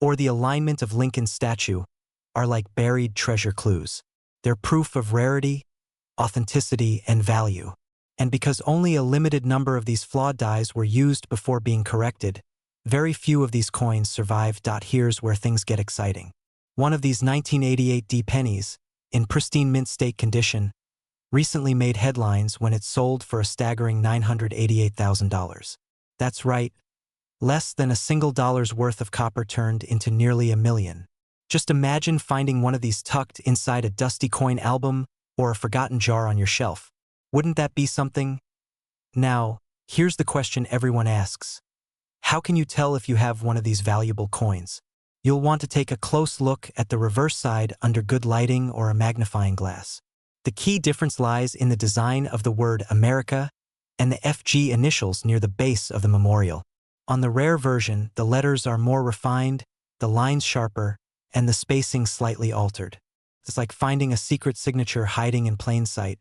or the alignment of Lincoln's statue, are like buried treasure clues. They're proof of rarity, authenticity, and value. And because only a limited number of these flawed dies were used before being corrected, very few of these coins survive. Here's where things get exciting. One of these 1988 D pennies, in pristine mint state condition, recently made headlines when it sold for a staggering $988,000. That's right, less than a single dollar's worth of copper turned into nearly $1 million. Just imagine finding one of these tucked inside a dusty coin album or a forgotten jar on your shelf. Wouldn't that be something? Now, here's the question everyone asks. How can you tell if you have one of these valuable coins? You'll want to take a close look at the reverse side under good lighting or a magnifying glass. The key difference lies in the design of the word America and the FG initials near the base of the memorial. On the rare version, the letters are more refined, the lines sharper, and the spacing slightly altered. It's like finding a secret signature hiding in plain sight.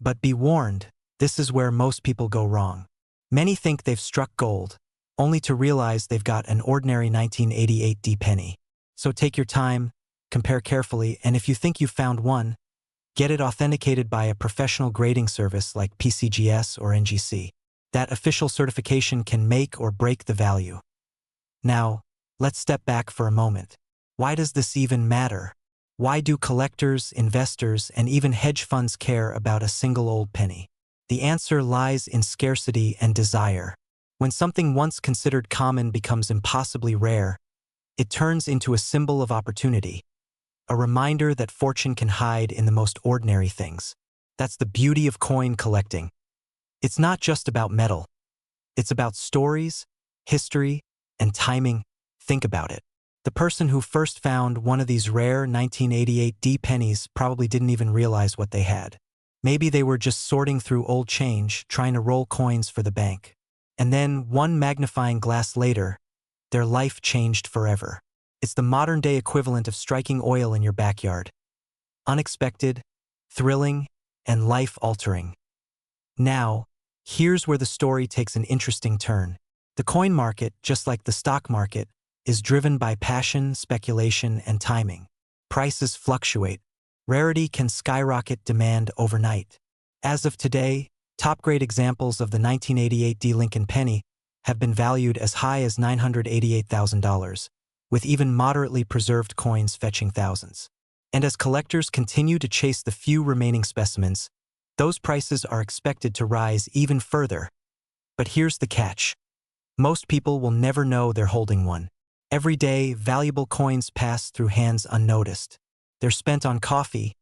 But be warned, this is where most people go wrong. Many think they've struck gold, only to realize they've got an ordinary 1988 D penny. So take your time, compare carefully, and if you think you've found one, get it authenticated by a professional grading service like PCGS or NGC. That official certification can make or break the value. Now, let's step back for a moment. Why does this even matter? Why do collectors, investors, and even hedge funds care about a single old penny? The answer lies in scarcity and desire. When something once considered common becomes impossibly rare, it turns into a symbol of opportunity, a reminder that fortune can hide in the most ordinary things. That's the beauty of coin collecting. It's not just about metal. It's about stories, history, and timing. Think about it. The person who first found one of these rare 1988 D pennies probably didn't even realize what they had. Maybe they were just sorting through old change, trying to roll coins for the bank. And then, one magnifying glass later, their life changed forever. It's the modern-day equivalent of striking oil in your backyard. Unexpected, thrilling, and life-altering. Now, here's where the story takes an interesting turn. The coin market, just like the stock market, is driven by passion, speculation, and timing. Prices fluctuate. Rarity can skyrocket demand overnight. As of today, top-grade examples of the 1988 D Lincoln penny have been valued as high as $988,000, with even moderately preserved coins fetching thousands. And as collectors continue to chase the few remaining specimens, those prices are expected to rise even further. But here's the catch. Most people will never know they're holding one. Every day, valuable coins pass through hands unnoticed. They're spent on coffee,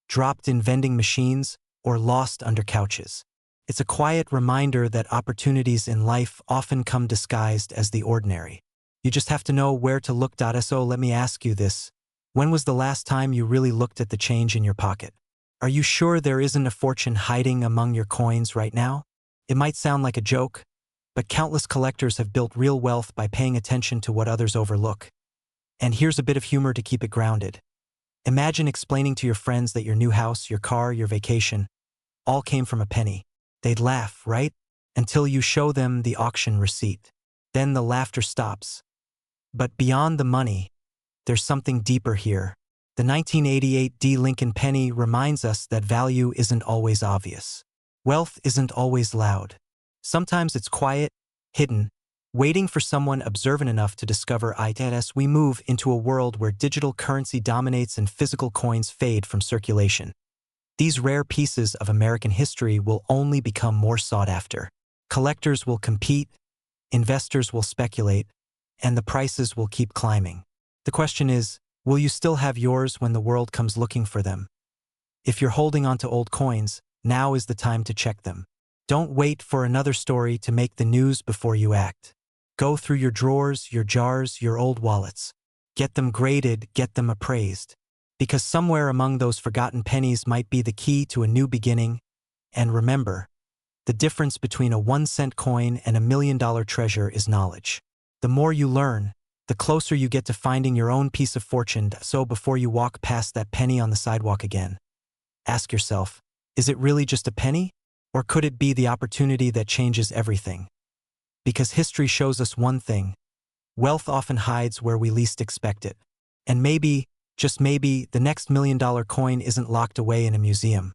dropped in vending machines, or lost under couches. It's a quiet reminder that opportunities in life often come disguised as the ordinary. You just have to know where to look. So let me ask you this. When was the last time you really looked at the change in your pocket? Are you sure there isn't a fortune hiding among your coins right now? It might sound like a joke, but countless collectors have built real wealth by paying attention to what others overlook. And here's a bit of humor to keep it grounded. Imagine explaining to your friends that your new house, your car, your vacation, all came from a penny. They'd laugh, right? Until you show them the auction receipt. Then the laughter stops. But beyond the money, there's something deeper here. The 1988 D Lincoln penny reminds us that value isn't always obvious. Wealth isn't always loud. Sometimes it's quiet, hidden, waiting for someone observant enough to discover it. As we move into a world where digital currency dominates and physical coins fade from circulation, these rare pieces of American history will only become more sought after. Collectors will compete, investors will speculate, and the prices will keep climbing. The question is, will you still have yours when the world comes looking for them? If you're holding onto old coins, now is the time to check them. Don't wait for another story to make the news before you act. Go through your drawers, your jars, your old wallets. Get them graded, get them appraised. Because somewhere among those forgotten pennies might be the key to a new beginning. And remember, the difference between a 1-cent coin and $1 million treasure is knowledge. The more you learn, the closer you get to finding your own piece of fortune. So before you walk past that penny on the sidewalk again, ask yourself, is it really just a penny? Or could it be the opportunity that changes everything? Because history shows us one thing: wealth often hides where we least expect it. And maybe, just maybe, the next $1 million coin isn't locked away in a museum.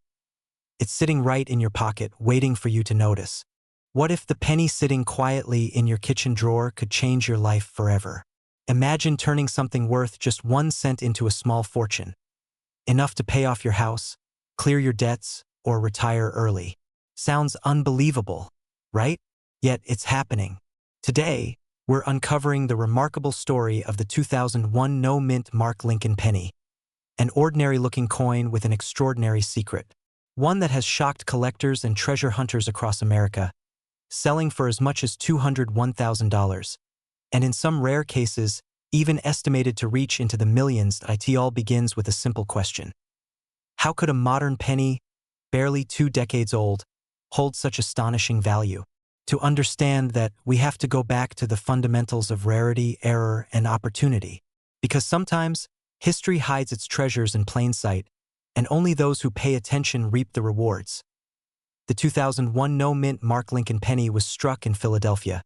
It's sitting right in your pocket, waiting for you to notice. What if the penny sitting quietly in your kitchen drawer could change your life forever? Imagine turning something worth just 1 cent into a small fortune. Enough to pay off your house, clear your debts, or retire early. Sounds unbelievable, right? Yet it's happening. Today, we're uncovering the remarkable story of the 2001 no-mint Mark Lincoln penny. An ordinary-looking coin with an extraordinary secret. One that has shocked collectors and treasure hunters across America, selling for as much as $201,000. And in some rare cases, even estimated to reach into the millions. It all begins with a simple question. How could a modern penny, barely 2 decades old, hold such astonishing value? To understand that, we have to go back to the fundamentals of rarity, error, and opportunity. Because sometimes, history hides its treasures in plain sight, and only those who pay attention reap the rewards. The 2001 no-mint Mark Lincoln penny was struck in Philadelphia,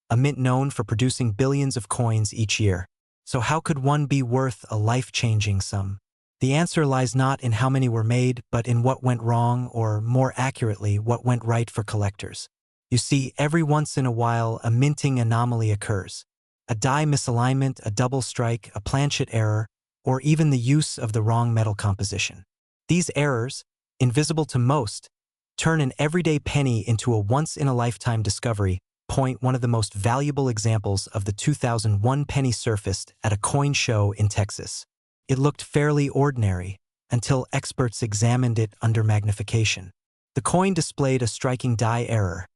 a mint known for producing billions of coins each year. So how could one be worth a life-changing sum? The answer lies not in how many were made, but in what went wrong, or more accurately, what went right for collectors. You see, every once in a while, a minting anomaly occurs. A die misalignment, a double strike, a planchet error, or even the use of the wrong metal composition. These errors, invisible to most, turn an everyday penny into a once-in-a-lifetime discovery. One of the most valuable examples of the 2001 penny surfaced at a coin show in Texas. It looked fairly ordinary until experts examined it under magnification. The coin displayed a striking die error.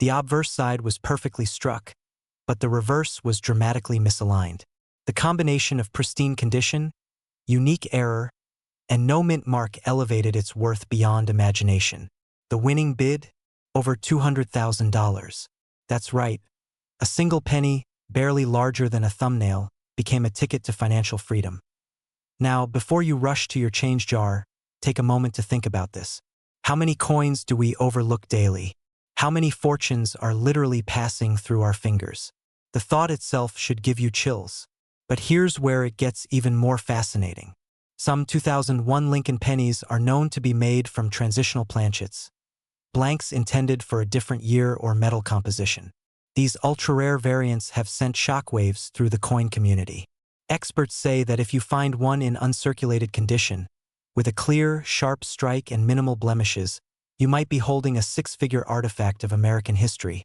The obverse side was perfectly struck, but the reverse was dramatically misaligned. The combination of pristine condition, unique error, and no mint mark elevated its worth beyond imagination. The winning bid? Over $200,000. That's right. A single penny, barely larger than a thumbnail, became a ticket to financial freedom. Now, before you rush to your change jar, take a moment to think about this. How many coins do we overlook daily? How many fortunes are literally passing through our fingers? The thought itself should give you chills. But here's where it gets even more fascinating. Some 2001 Lincoln pennies are known to be made from transitional planchets, blanks intended for a different year or metal composition. These ultra-rare variants have sent shockwaves through the coin community. Experts say that if you find one in uncirculated condition, with a clear, sharp strike and minimal blemishes, you might be holding a six-figure artifact of American history.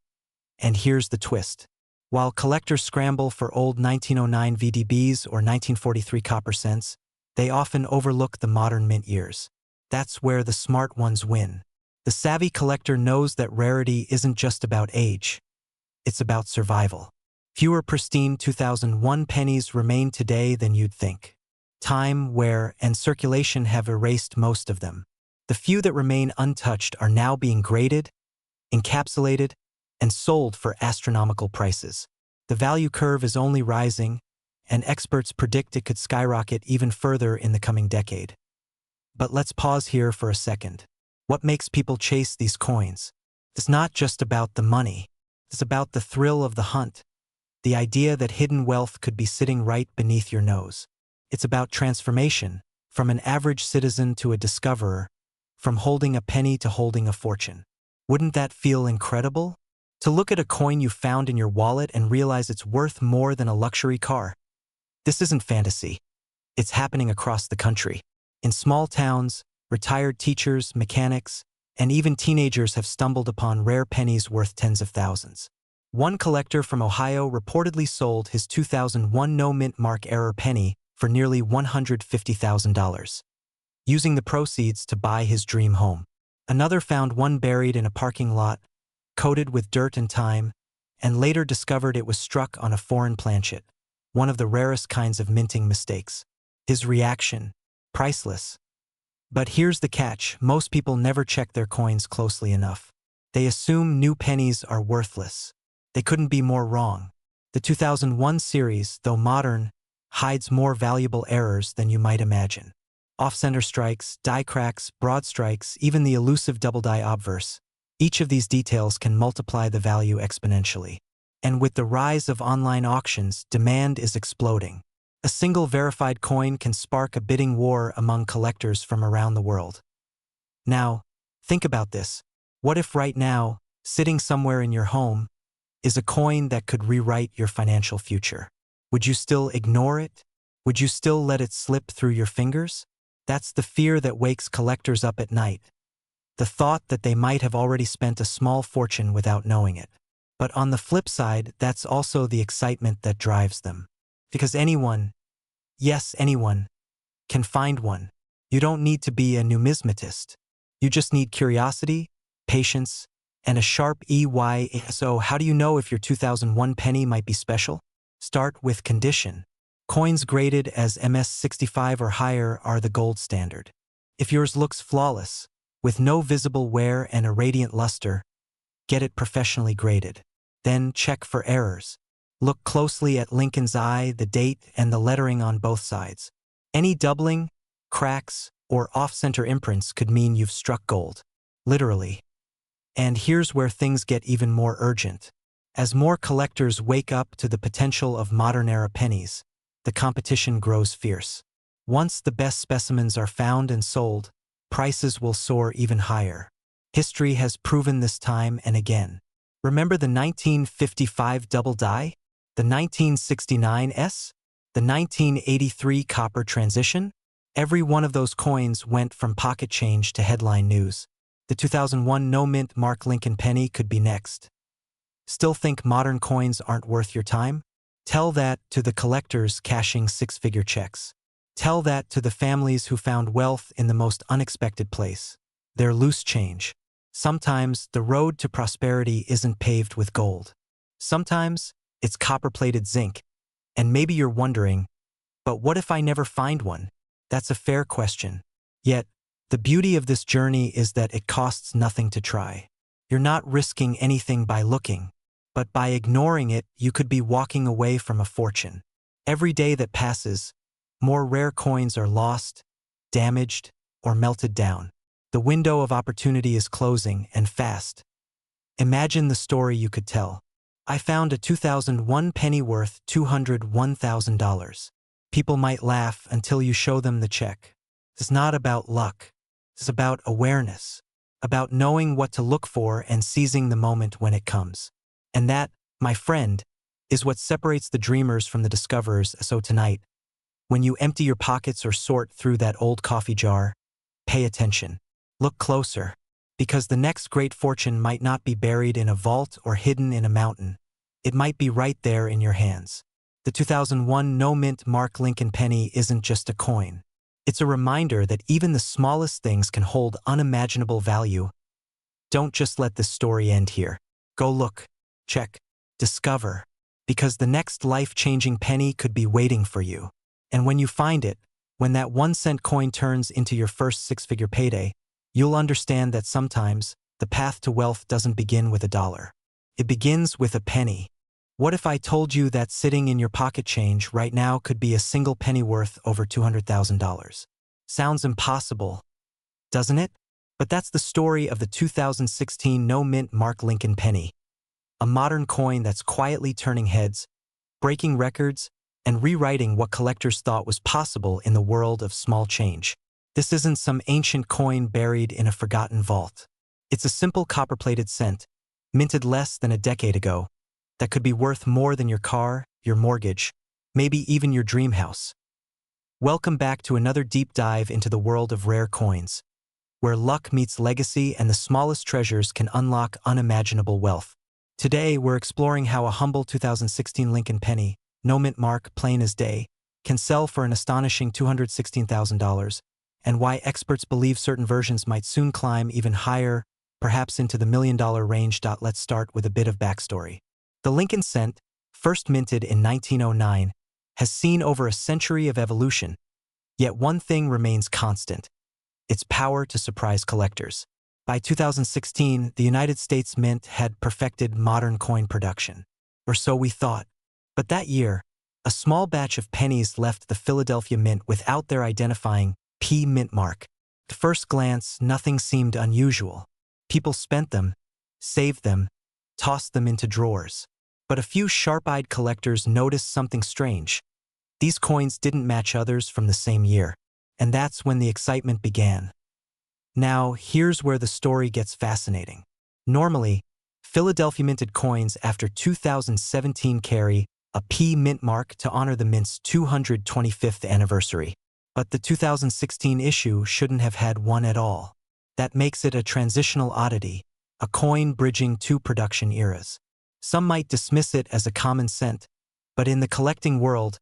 And here's the twist. While collectors scramble for old 1909 VDBs or 1943 copper cents, they often overlook the modern mint years. That's where the smart ones win. The savvy collector knows that rarity isn't just about age. It's about survival. Fewer pristine 2001 pennies remain today than you'd think. Time, wear, and circulation have erased most of them. The few that remain untouched are now being graded, encapsulated, and sold for astronomical prices. The value curve is only rising, and experts predict it could skyrocket even further in the coming decade. But let's pause here for a second. What makes people chase these coins? It's not just about the money. It's about the thrill of the hunt, the idea that hidden wealth could be sitting right beneath your nose. It's about transformation, from an average citizen to a discoverer, from holding a penny to holding a fortune. Wouldn't that feel incredible? To look at a coin you found in your wallet and realize it's worth more than a luxury car. This isn't fantasy. It's happening across the country. In small towns, retired teachers, mechanics, and even teenagers have stumbled upon rare pennies worth tens of thousands. One collector from Ohio reportedly sold his 2001 no-mint mark error penny for nearly $150,000, using the proceeds to buy his dream home. Another found one buried in a parking lot, coated with dirt and time, and later discovered it was struck on a foreign planchet, one of the rarest kinds of minting mistakes. His reaction: priceless. But here's the catch: most people never check their coins closely enough. They assume new pennies are worthless. They couldn't be more wrong. The 2001 series, though modern, hides more valuable errors than you might imagine. Off-center strikes, die cracks, broad strikes, even the elusive double-die obverse. Each of these details can multiply the value exponentially. And with the rise of online auctions, demand is exploding. A single verified coin can spark a bidding war among collectors from around the world. Now, think about this. What if right now, sitting somewhere in your home, is a coin that could rewrite your financial future? Would you still ignore it? Would you still let it slip through your fingers? That's the fear that wakes collectors up at night. The thought that they might have already spent a small fortune without knowing it. But on the flip side, that's also the excitement that drives them. Because anyone, yes, anyone, can find one. You don't need to be a numismatist. You just need curiosity, patience, and a sharp EY. So how do you know if your 2001 penny might be special? Start with condition. Coins graded as MS65 or higher are the gold standard. If yours looks flawless, with no visible wear and a radiant luster, get it professionally graded. Then check for errors. Look closely at Lincoln's eye, the date, and the lettering on both sides. Any doubling, cracks, or off-center imprints could mean you've struck gold. Literally. And here's where things get even more urgent. As more collectors wake up to the potential of modern-era pennies, the competition grows fierce. Once the best specimens are found and sold, prices will soar even higher. History has proven this time and again. Remember the 1955 double die? The 1969 S? The 1983 copper transition? Every one of those coins went from pocket change to headline news. The 2001 no-mint Mark Lincoln penny could be next. Still think modern coins aren't worth your time? Tell that to the collectors cashing six-figure checks. Tell that to the families who found wealth in the most unexpected place. They're loose change. Sometimes the road to prosperity isn't paved with gold. Sometimes it's copper-plated zinc. And maybe you're wondering, but what if I never find one? That's a fair question. Yet, the beauty of this journey is that it costs nothing to try. You're not risking anything by looking, but by ignoring it, you could be walking away from a fortune. Every day that passes, more rare coins are lost, damaged, or melted down. The window of opportunity is closing, and fast. Imagine the story you could tell. I found a 2001 penny worth $201,000. People might laugh until you show them the check. It's not about luck. It's about awareness, about knowing what to look for and seizing the moment when it comes. And that, my friend, is what separates the dreamers from the discoverers. So tonight, when you empty your pockets or sort through that old coffee jar, pay attention. Look closer, because the next great fortune might not be buried in a vault or hidden in a mountain. It might be right there in your hands. The 2001 no-mint Mark Lincoln penny isn't just a coin. It's a reminder that even the smallest things can hold unimaginable value. Don't just let this story end here. Go look, check, discover, because the next life-changing penny could be waiting for you. And when you find it, when that 1-cent coin turns into your first six-figure payday, you'll understand that sometimes the path to wealth doesn't begin with a dollar. It begins with a penny. What if I told you that sitting in your pocket change right now could be a single penny worth over $200,000? Sounds impossible, doesn't it? But that's the story of the 2016 no-mint Mark Lincoln penny, a modern coin that's quietly turning heads, breaking records, and rewriting what collectors thought was possible in the world of small change. This isn't some ancient coin buried in a forgotten vault. It's a simple copper-plated cent, minted less than a decade ago, that could be worth more than your car, your mortgage, maybe even your dream house. Welcome back to another deep dive into the world of rare coins, where luck meets legacy and the smallest treasures can unlock unimaginable wealth. Today, we're exploring how a humble 2016 Lincoln penny, no-mint Mark, plain as day, can sell for an astonishing $216,000, and why experts believe certain versions might soon climb even higher, perhaps into the million-dollar range. Let's start with a bit of backstory. The Lincoln cent, first minted in 1909, has seen over a century of evolution, yet one thing remains constant: its power to surprise collectors. By 2016, the United States Mint had perfected modern coin production, or so we thought. But that year, a small batch of pennies left the Philadelphia Mint without their identifying P mint mark. At first glance, nothing seemed unusual. People spent them, saved them, tossed them into drawers. But a few sharp-eyed collectors noticed something strange. These coins didn't match others from the same year, and that's when the excitement began. Now, here's where the story gets fascinating. Normally, Philadelphia minted coins after 2017 carry a P mint mark to honor the mint's 225th anniversary. But the 2016 issue shouldn't have had one at all. That makes it a transitional oddity, a coin bridging two production eras. Some might dismiss it as a common cent, but in the collecting world,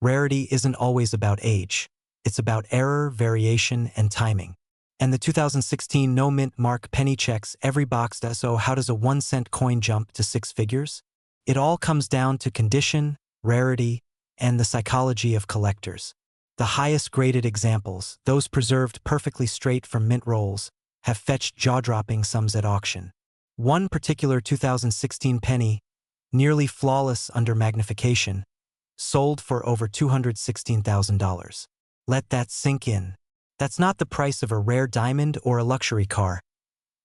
rarity isn't always about age. It's about error, variation, and timing. And the 2016 no-mint Mark penny checks every box. So how does a 1-cent coin jump to six figures? It all comes down to condition, rarity, and the psychology of collectors. The highest graded examples, those preserved perfectly straight from mint rolls, have fetched jaw-dropping sums at auction. One particular 2016 penny, nearly flawless under magnification, sold for over $216,000. Let that sink in. That's not the price of a rare diamond or a luxury car.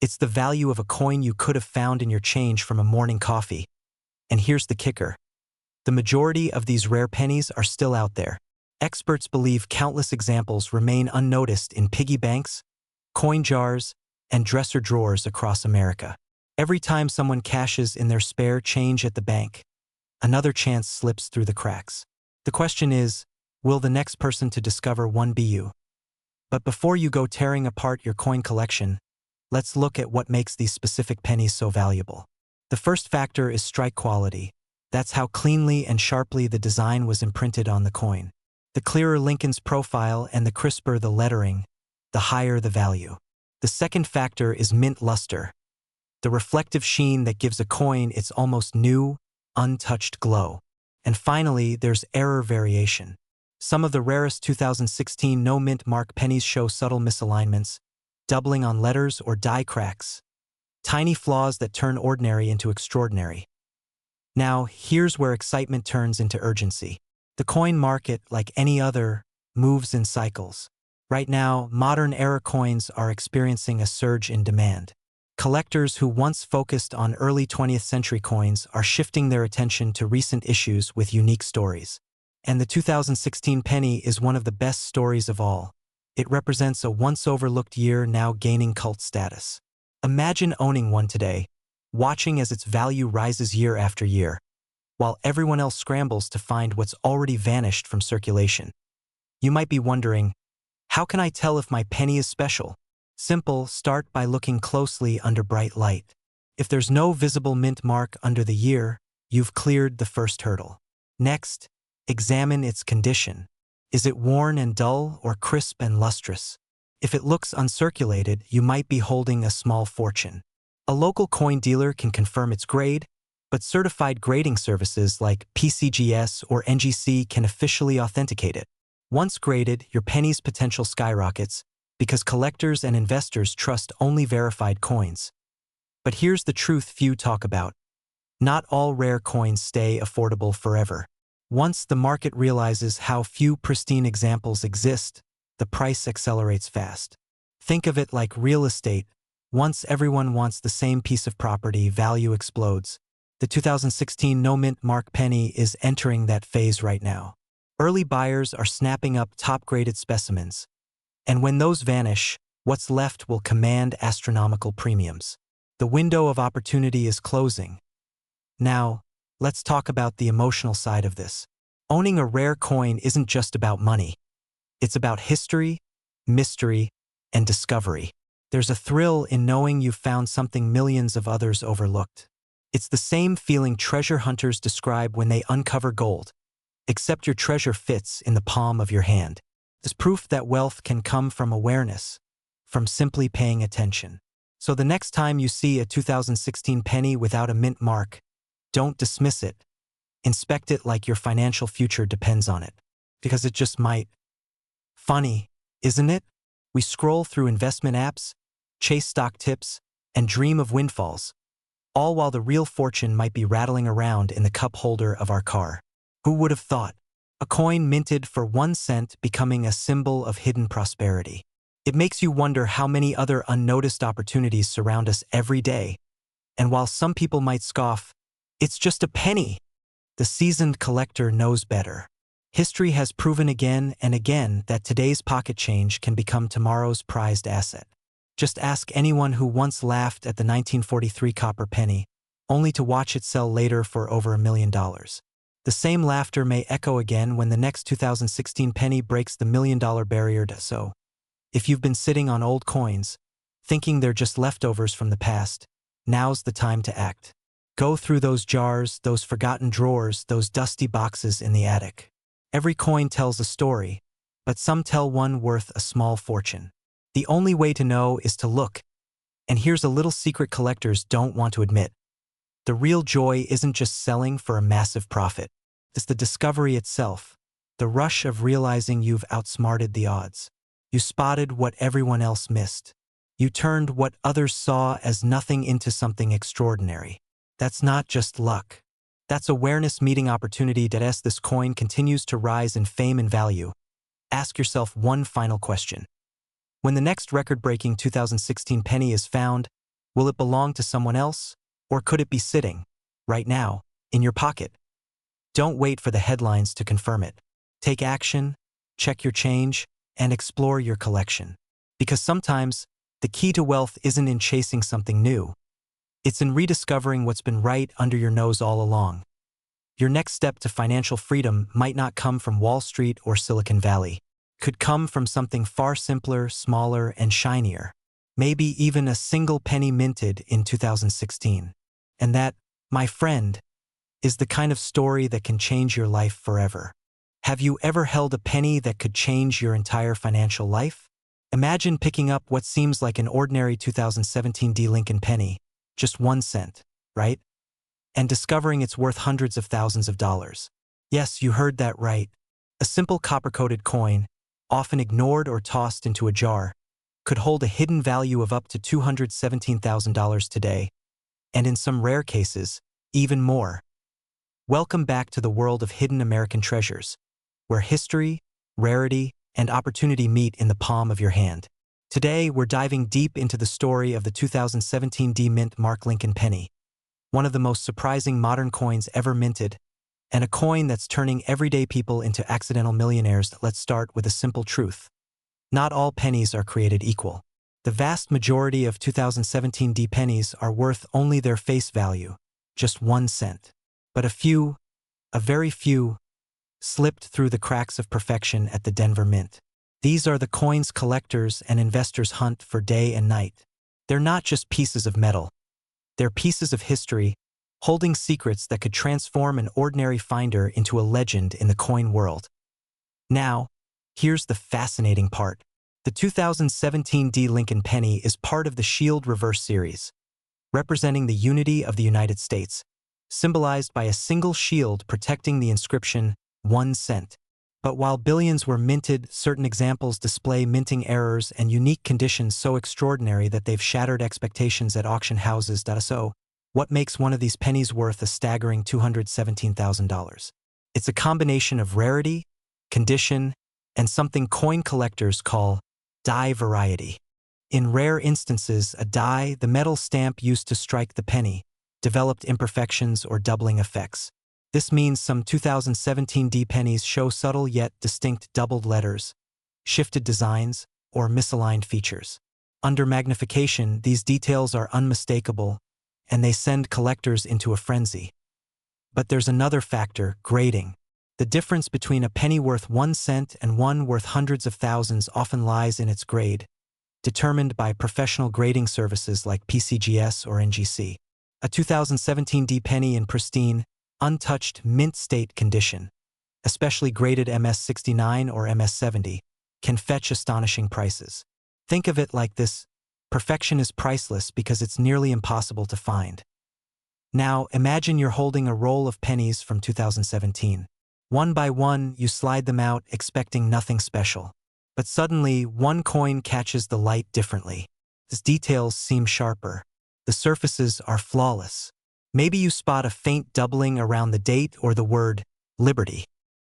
It's the value of a coin you could have found in your change from a morning coffee. And here's the kicker. The majority of these rare pennies are still out there. Experts believe countless examples remain unnoticed in piggy banks, coin jars, and dresser drawers across America. Every time someone cashes in their spare change at the bank, another chance slips through the cracks. The question is, will the next person to discover one be you? But before you go tearing apart your coin collection, let's look at what makes these specific pennies so valuable. The first factor is strike quality. That's how cleanly and sharply the design was imprinted on the coin. The clearer Lincoln's profile and the crisper the lettering, the higher the value. The second factor is mint luster, the reflective sheen that gives a coin its almost new, untouched glow. And finally, there's error variation. Some of the rarest 2016 no-mint Mark pennies show subtle misalignments, doubling on letters or die cracks, tiny flaws that turn ordinary into extraordinary. Now, here's where excitement turns into urgency. The coin market, like any other, moves in cycles. Right now, modern era coins are experiencing a surge in demand. Collectors who once focused on early 20th century coins are shifting their attention to recent issues with unique stories. And the 2016 penny is one of the best stories of all. It represents a once-overlooked year now gaining cult status. Imagine owning one today, watching as its value rises year after year, while everyone else scrambles to find what's already vanished from circulation. You might be wondering, how can I tell if my penny is special? Simple, start by looking closely under bright light. If there's no visible mint mark under the year, you've cleared the first hurdle. Next, examine its condition. Is it worn and dull or crisp and lustrous? If it looks uncirculated, you might be holding a small fortune. A local coin dealer can confirm its grade, but certified grading services like PCGS or NGC can officially authenticate it. Once graded, your penny's potential skyrockets because collectors and investors trust only verified coins. But here's the truth few talk about. Not all rare coins stay affordable forever. Once the market realizes how few pristine examples exist, the price accelerates fast. Think of it like real estate. Once everyone wants the same piece of property, value explodes. The 2016 no-mint mark penny is entering that phase right now. Early buyers are snapping up top-graded specimens. And when those vanish, what's left will command astronomical premiums. The window of opportunity is closing. Now, let's talk about the emotional side of this. Owning a rare coin isn't just about money. It's about history, mystery, and discovery. There's a thrill in knowing you've found something millions of others overlooked. It's the same feeling treasure hunters describe when they uncover gold, except your treasure fits in the palm of your hand. It's proof that wealth can come from awareness, from simply paying attention. So the next time you see a 2016 penny without a mint mark, don't dismiss it. Inspect it like your financial future depends on it. Because it just might. Funny, isn't it? We scroll through investment apps, chase stock tips, and dream of windfalls, all while the real fortune might be rattling around in the cup holder of our car. Who would have thought? A coin minted for 1 cent becoming a symbol of hidden prosperity. It makes you wonder how many other unnoticed opportunities surround us every day. And while some people might scoff, it's just a penny. The seasoned collector knows better. History has proven again and again that today's pocket change can become tomorrow's prized asset. Just ask anyone who once laughed at the 1943 copper penny, only to watch it sell later for over $1 million. The same laughter may echo again when the next 2016 penny breaks the $1 million barrier. So, if you've been sitting on old coins, thinking they're just leftovers from the past, now's the time to act. Go through those jars, those forgotten drawers, those dusty boxes in the attic. Every coin tells a story, but some tell one worth a small fortune. The only way to know is to look. And here's a little secret collectors don't want to admit. The real joy isn't just selling for a massive profit. It's the discovery itself, the rush of realizing you've outsmarted the odds. You spotted what everyone else missed. You turned what others saw as nothing into something extraordinary. That's not just luck. That's awareness meeting opportunity. As this coin continues to rise in fame and value, ask yourself one final question. When the next record-breaking 2016 penny is found, will it belong to someone else? Or could it be sitting, right now, in your pocket? Don't wait for the headlines to confirm it. Take action, check your change, and explore your collection. Because sometimes, the key to wealth isn't in chasing something new. It's in rediscovering what's been right under your nose all along. Your next step to financial freedom might not come from Wall Street or Silicon Valley. It could come from something far simpler, smaller, and shinier. Maybe even a single penny minted in 2016. And that, my friend, is the kind of story that can change your life forever. Have you ever held a penny that could change your entire financial life? Imagine picking up what seems like an ordinary 2017 D. Lincoln penny, just 1 cent, right? And discovering it's worth hundreds of thousands of dollars. Yes, you heard that right. A simple copper-coated coin, often ignored or tossed into a jar, could hold a hidden value of up to $217,000 today, and in some rare cases, even more. Welcome back to the world of hidden American treasures, where history, rarity, and opportunity meet in the palm of your hand. Today, we're diving deep into the story of the 2017 D-Mint Mark Lincoln penny, one of the most surprising modern coins ever minted, and a coin that's turning everyday people into accidental millionaires. Let's start with a simple truth. Not all pennies are created equal. The vast majority of 2017 D pennies are worth only their face value, just 1 cent. But a very few, slipped through the cracks of perfection at the Denver Mint. These are the coins collectors and investors hunt for day and night. They're not just pieces of metal. They're pieces of history, holding secrets that could transform an ordinary finder into a legend in the coin world. Now, here's the fascinating part. The 2017 D. Lincoln penny is part of the Shield Reverse series, representing the unity of the United States, symbolized by a single shield protecting the inscription, 1 cent. But while billions were minted, certain examples display minting errors and unique conditions so extraordinary that they've shattered expectations at auction houses. So, what makes one of these pennies worth a staggering $217,000? It's a combination of rarity, condition, and something coin collectors call die variety. In rare instances, a die, the metal stamp used to strike the penny, developed imperfections or doubling effects. This means some 2017 D pennies show subtle yet distinct doubled letters, shifted designs, or misaligned features. Under magnification, these details are unmistakable, and they send collectors into a frenzy. But there's another factor, grading. The difference between a penny worth 1 cent and one worth hundreds of thousands often lies in its grade, determined by professional grading services like PCGS or NGC. A 2017 D penny in pristine, untouched mint state condition, especially graded MS69 or MS70, can fetch astonishing prices. Think of it like this: perfection is priceless because it's nearly impossible to find. Now, imagine you're holding a roll of pennies from 2017. One by one, you slide them out expecting nothing special. But suddenly, one coin catches the light differently. Its details seem sharper. The surfaces are flawless. Maybe you spot a faint doubling around the date or the word Liberty.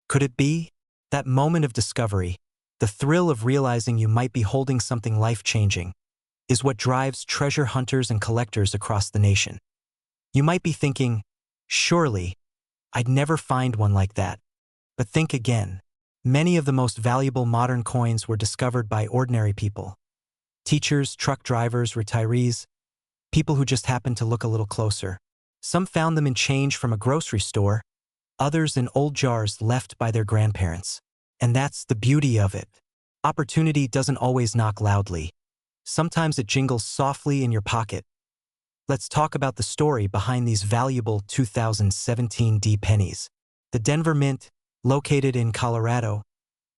Could it be? That moment of discovery, the thrill of realizing you might be holding something life-changing, is what drives treasure hunters and collectors across the nation. You might be thinking, surely, I'd never find one like that. But think again. Many of the most valuable modern coins were discovered by ordinary people. Teachers, truck drivers, retirees, people who just happened to look a little closer. Some found them in change from a grocery store, others in old jars left by their grandparents. And that's the beauty of it. Opportunity doesn't always knock loudly. Sometimes it jingles softly in your pocket. Let's talk about the story behind these valuable 2017 D pennies. The Denver Mint, located in Colorado,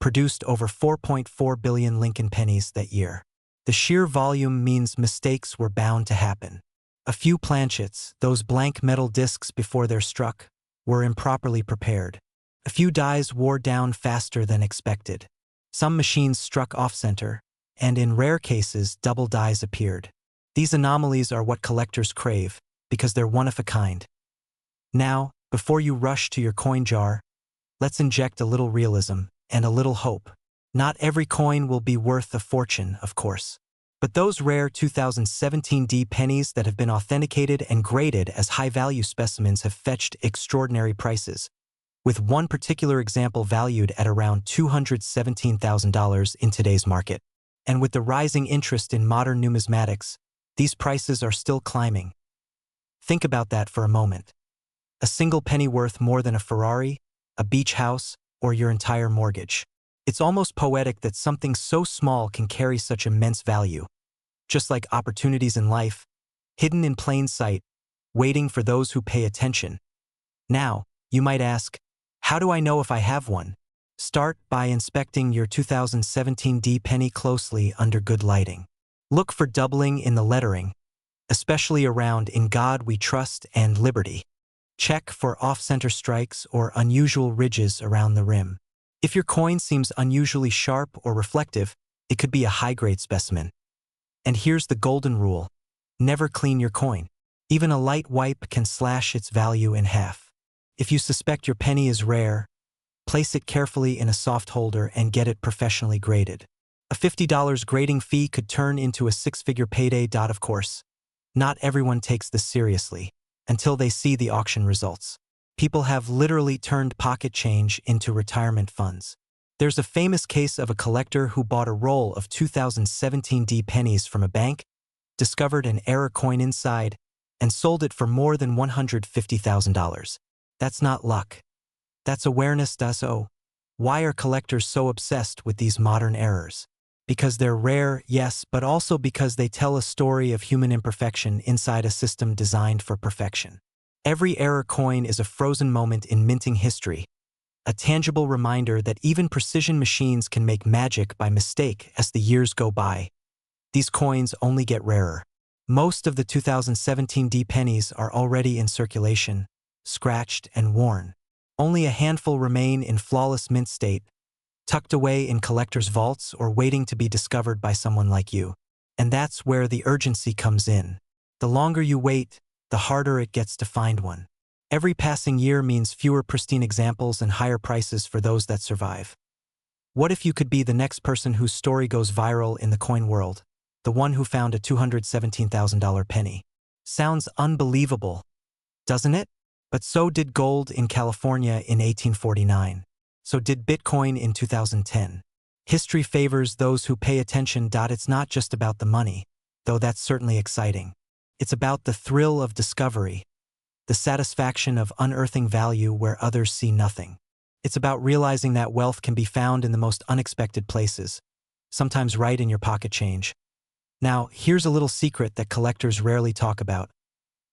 produced over 4.4 billion Lincoln pennies that year. The sheer volume means mistakes were bound to happen. A few planchets, those blank metal discs before they're struck, were improperly prepared. A few dies wore down faster than expected. Some machines struck off-center, and in rare cases, double dies appeared. These anomalies are what collectors crave, because they're one of a kind. Now, before you rush to your coin jar, let's inject a little realism and a little hope. Not every coin will be worth a fortune, of course. But those rare 2017 D pennies that have been authenticated and graded as high-value specimens have fetched extraordinary prices, with one particular example valued at around $217,000 in today's market. And with the rising interest in modern numismatics, these prices are still climbing. Think about that for a moment. A single penny worth more than a Ferrari, a beach house, or your entire mortgage. It's almost poetic that something so small can carry such immense value. Just like opportunities in life, hidden in plain sight, waiting for those who pay attention. Now, you might ask, how do I know if I have one? Start by inspecting your 2017 D penny closely under good lighting. Look for doubling in the lettering, especially around "In God We Trust" and "Liberty." Check for off-center strikes or unusual ridges around the rim. If your coin seems unusually sharp or reflective, it could be a high-grade specimen. And here's the golden rule: never clean your coin. Even a light wipe can slash its value in half. If you suspect your penny is rare, place it carefully in a soft holder and get it professionally graded. A $50 grading fee could turn into a six-figure payday. Of course, not everyone takes this seriously until they see the auction results. People have literally turned pocket change into retirement funds. There's a famous case of a collector who bought a roll of 2017 pennies from a bank, discovered an error coin inside, and sold it for more than $150,000. That's not luck. That's awareness. So, why are collectors so obsessed with these modern errors? Because they're rare, yes, but also because they tell a story of human imperfection inside a system designed for perfection. Every error coin is a frozen moment in minting history, a tangible reminder that even precision machines can make magic by mistake as the years go by. These coins only get rarer. Most of the 2017 pennies are already in circulation, scratched and worn. Only a handful remain in flawless mint state, tucked away in collectors' vaults or waiting to be discovered by someone like you. And that's where the urgency comes in. The longer you wait, the harder it gets to find one. Every passing year means fewer pristine examples and higher prices for those that survive. What if you could be the next person whose story goes viral in the coin world? The one who found a $217,000 penny. Sounds unbelievable, doesn't it? But so did gold in California in 1849. So did Bitcoin in 2010. History favors those who pay attention. It's not just about the money, though that's certainly exciting. It's about the thrill of discovery, the satisfaction of unearthing value where others see nothing. It's about realizing that wealth can be found in the most unexpected places, sometimes right in your pocket change. Now, here's a little secret that collectors rarely talk about.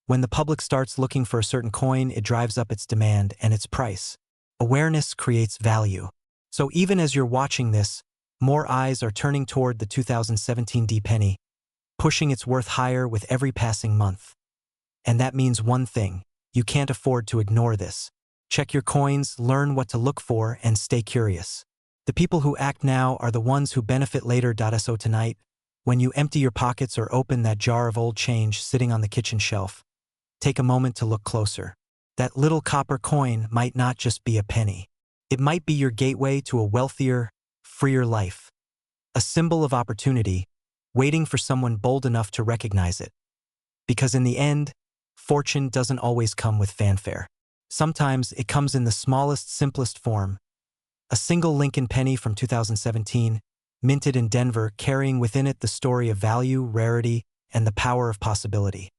When the public starts looking for a certain coin, it drives up its demand and its price. Awareness creates value. So even as you're watching this, more eyes are turning toward the 2017 penny, pushing its worth higher with every passing month. And that means one thing: you can't afford to ignore this. Check your coins, learn what to look for, and stay curious. The people who act now are the ones who benefit later. So tonight, when you empty your pockets or open that jar of old change sitting on the kitchen shelf, take a moment to look closer. That little copper coin might not just be a penny. It might be your gateway to a wealthier, freer life. A symbol of opportunity, waiting for someone bold enough to recognize it. Because in the end, fortune doesn't always come with fanfare. Sometimes it comes in the smallest, simplest form. A single Lincoln penny from 2017, minted in Denver, carrying within it the story of value, rarity, and the power of possibility.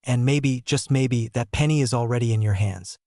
And maybe, just maybe, that penny is already in your hands.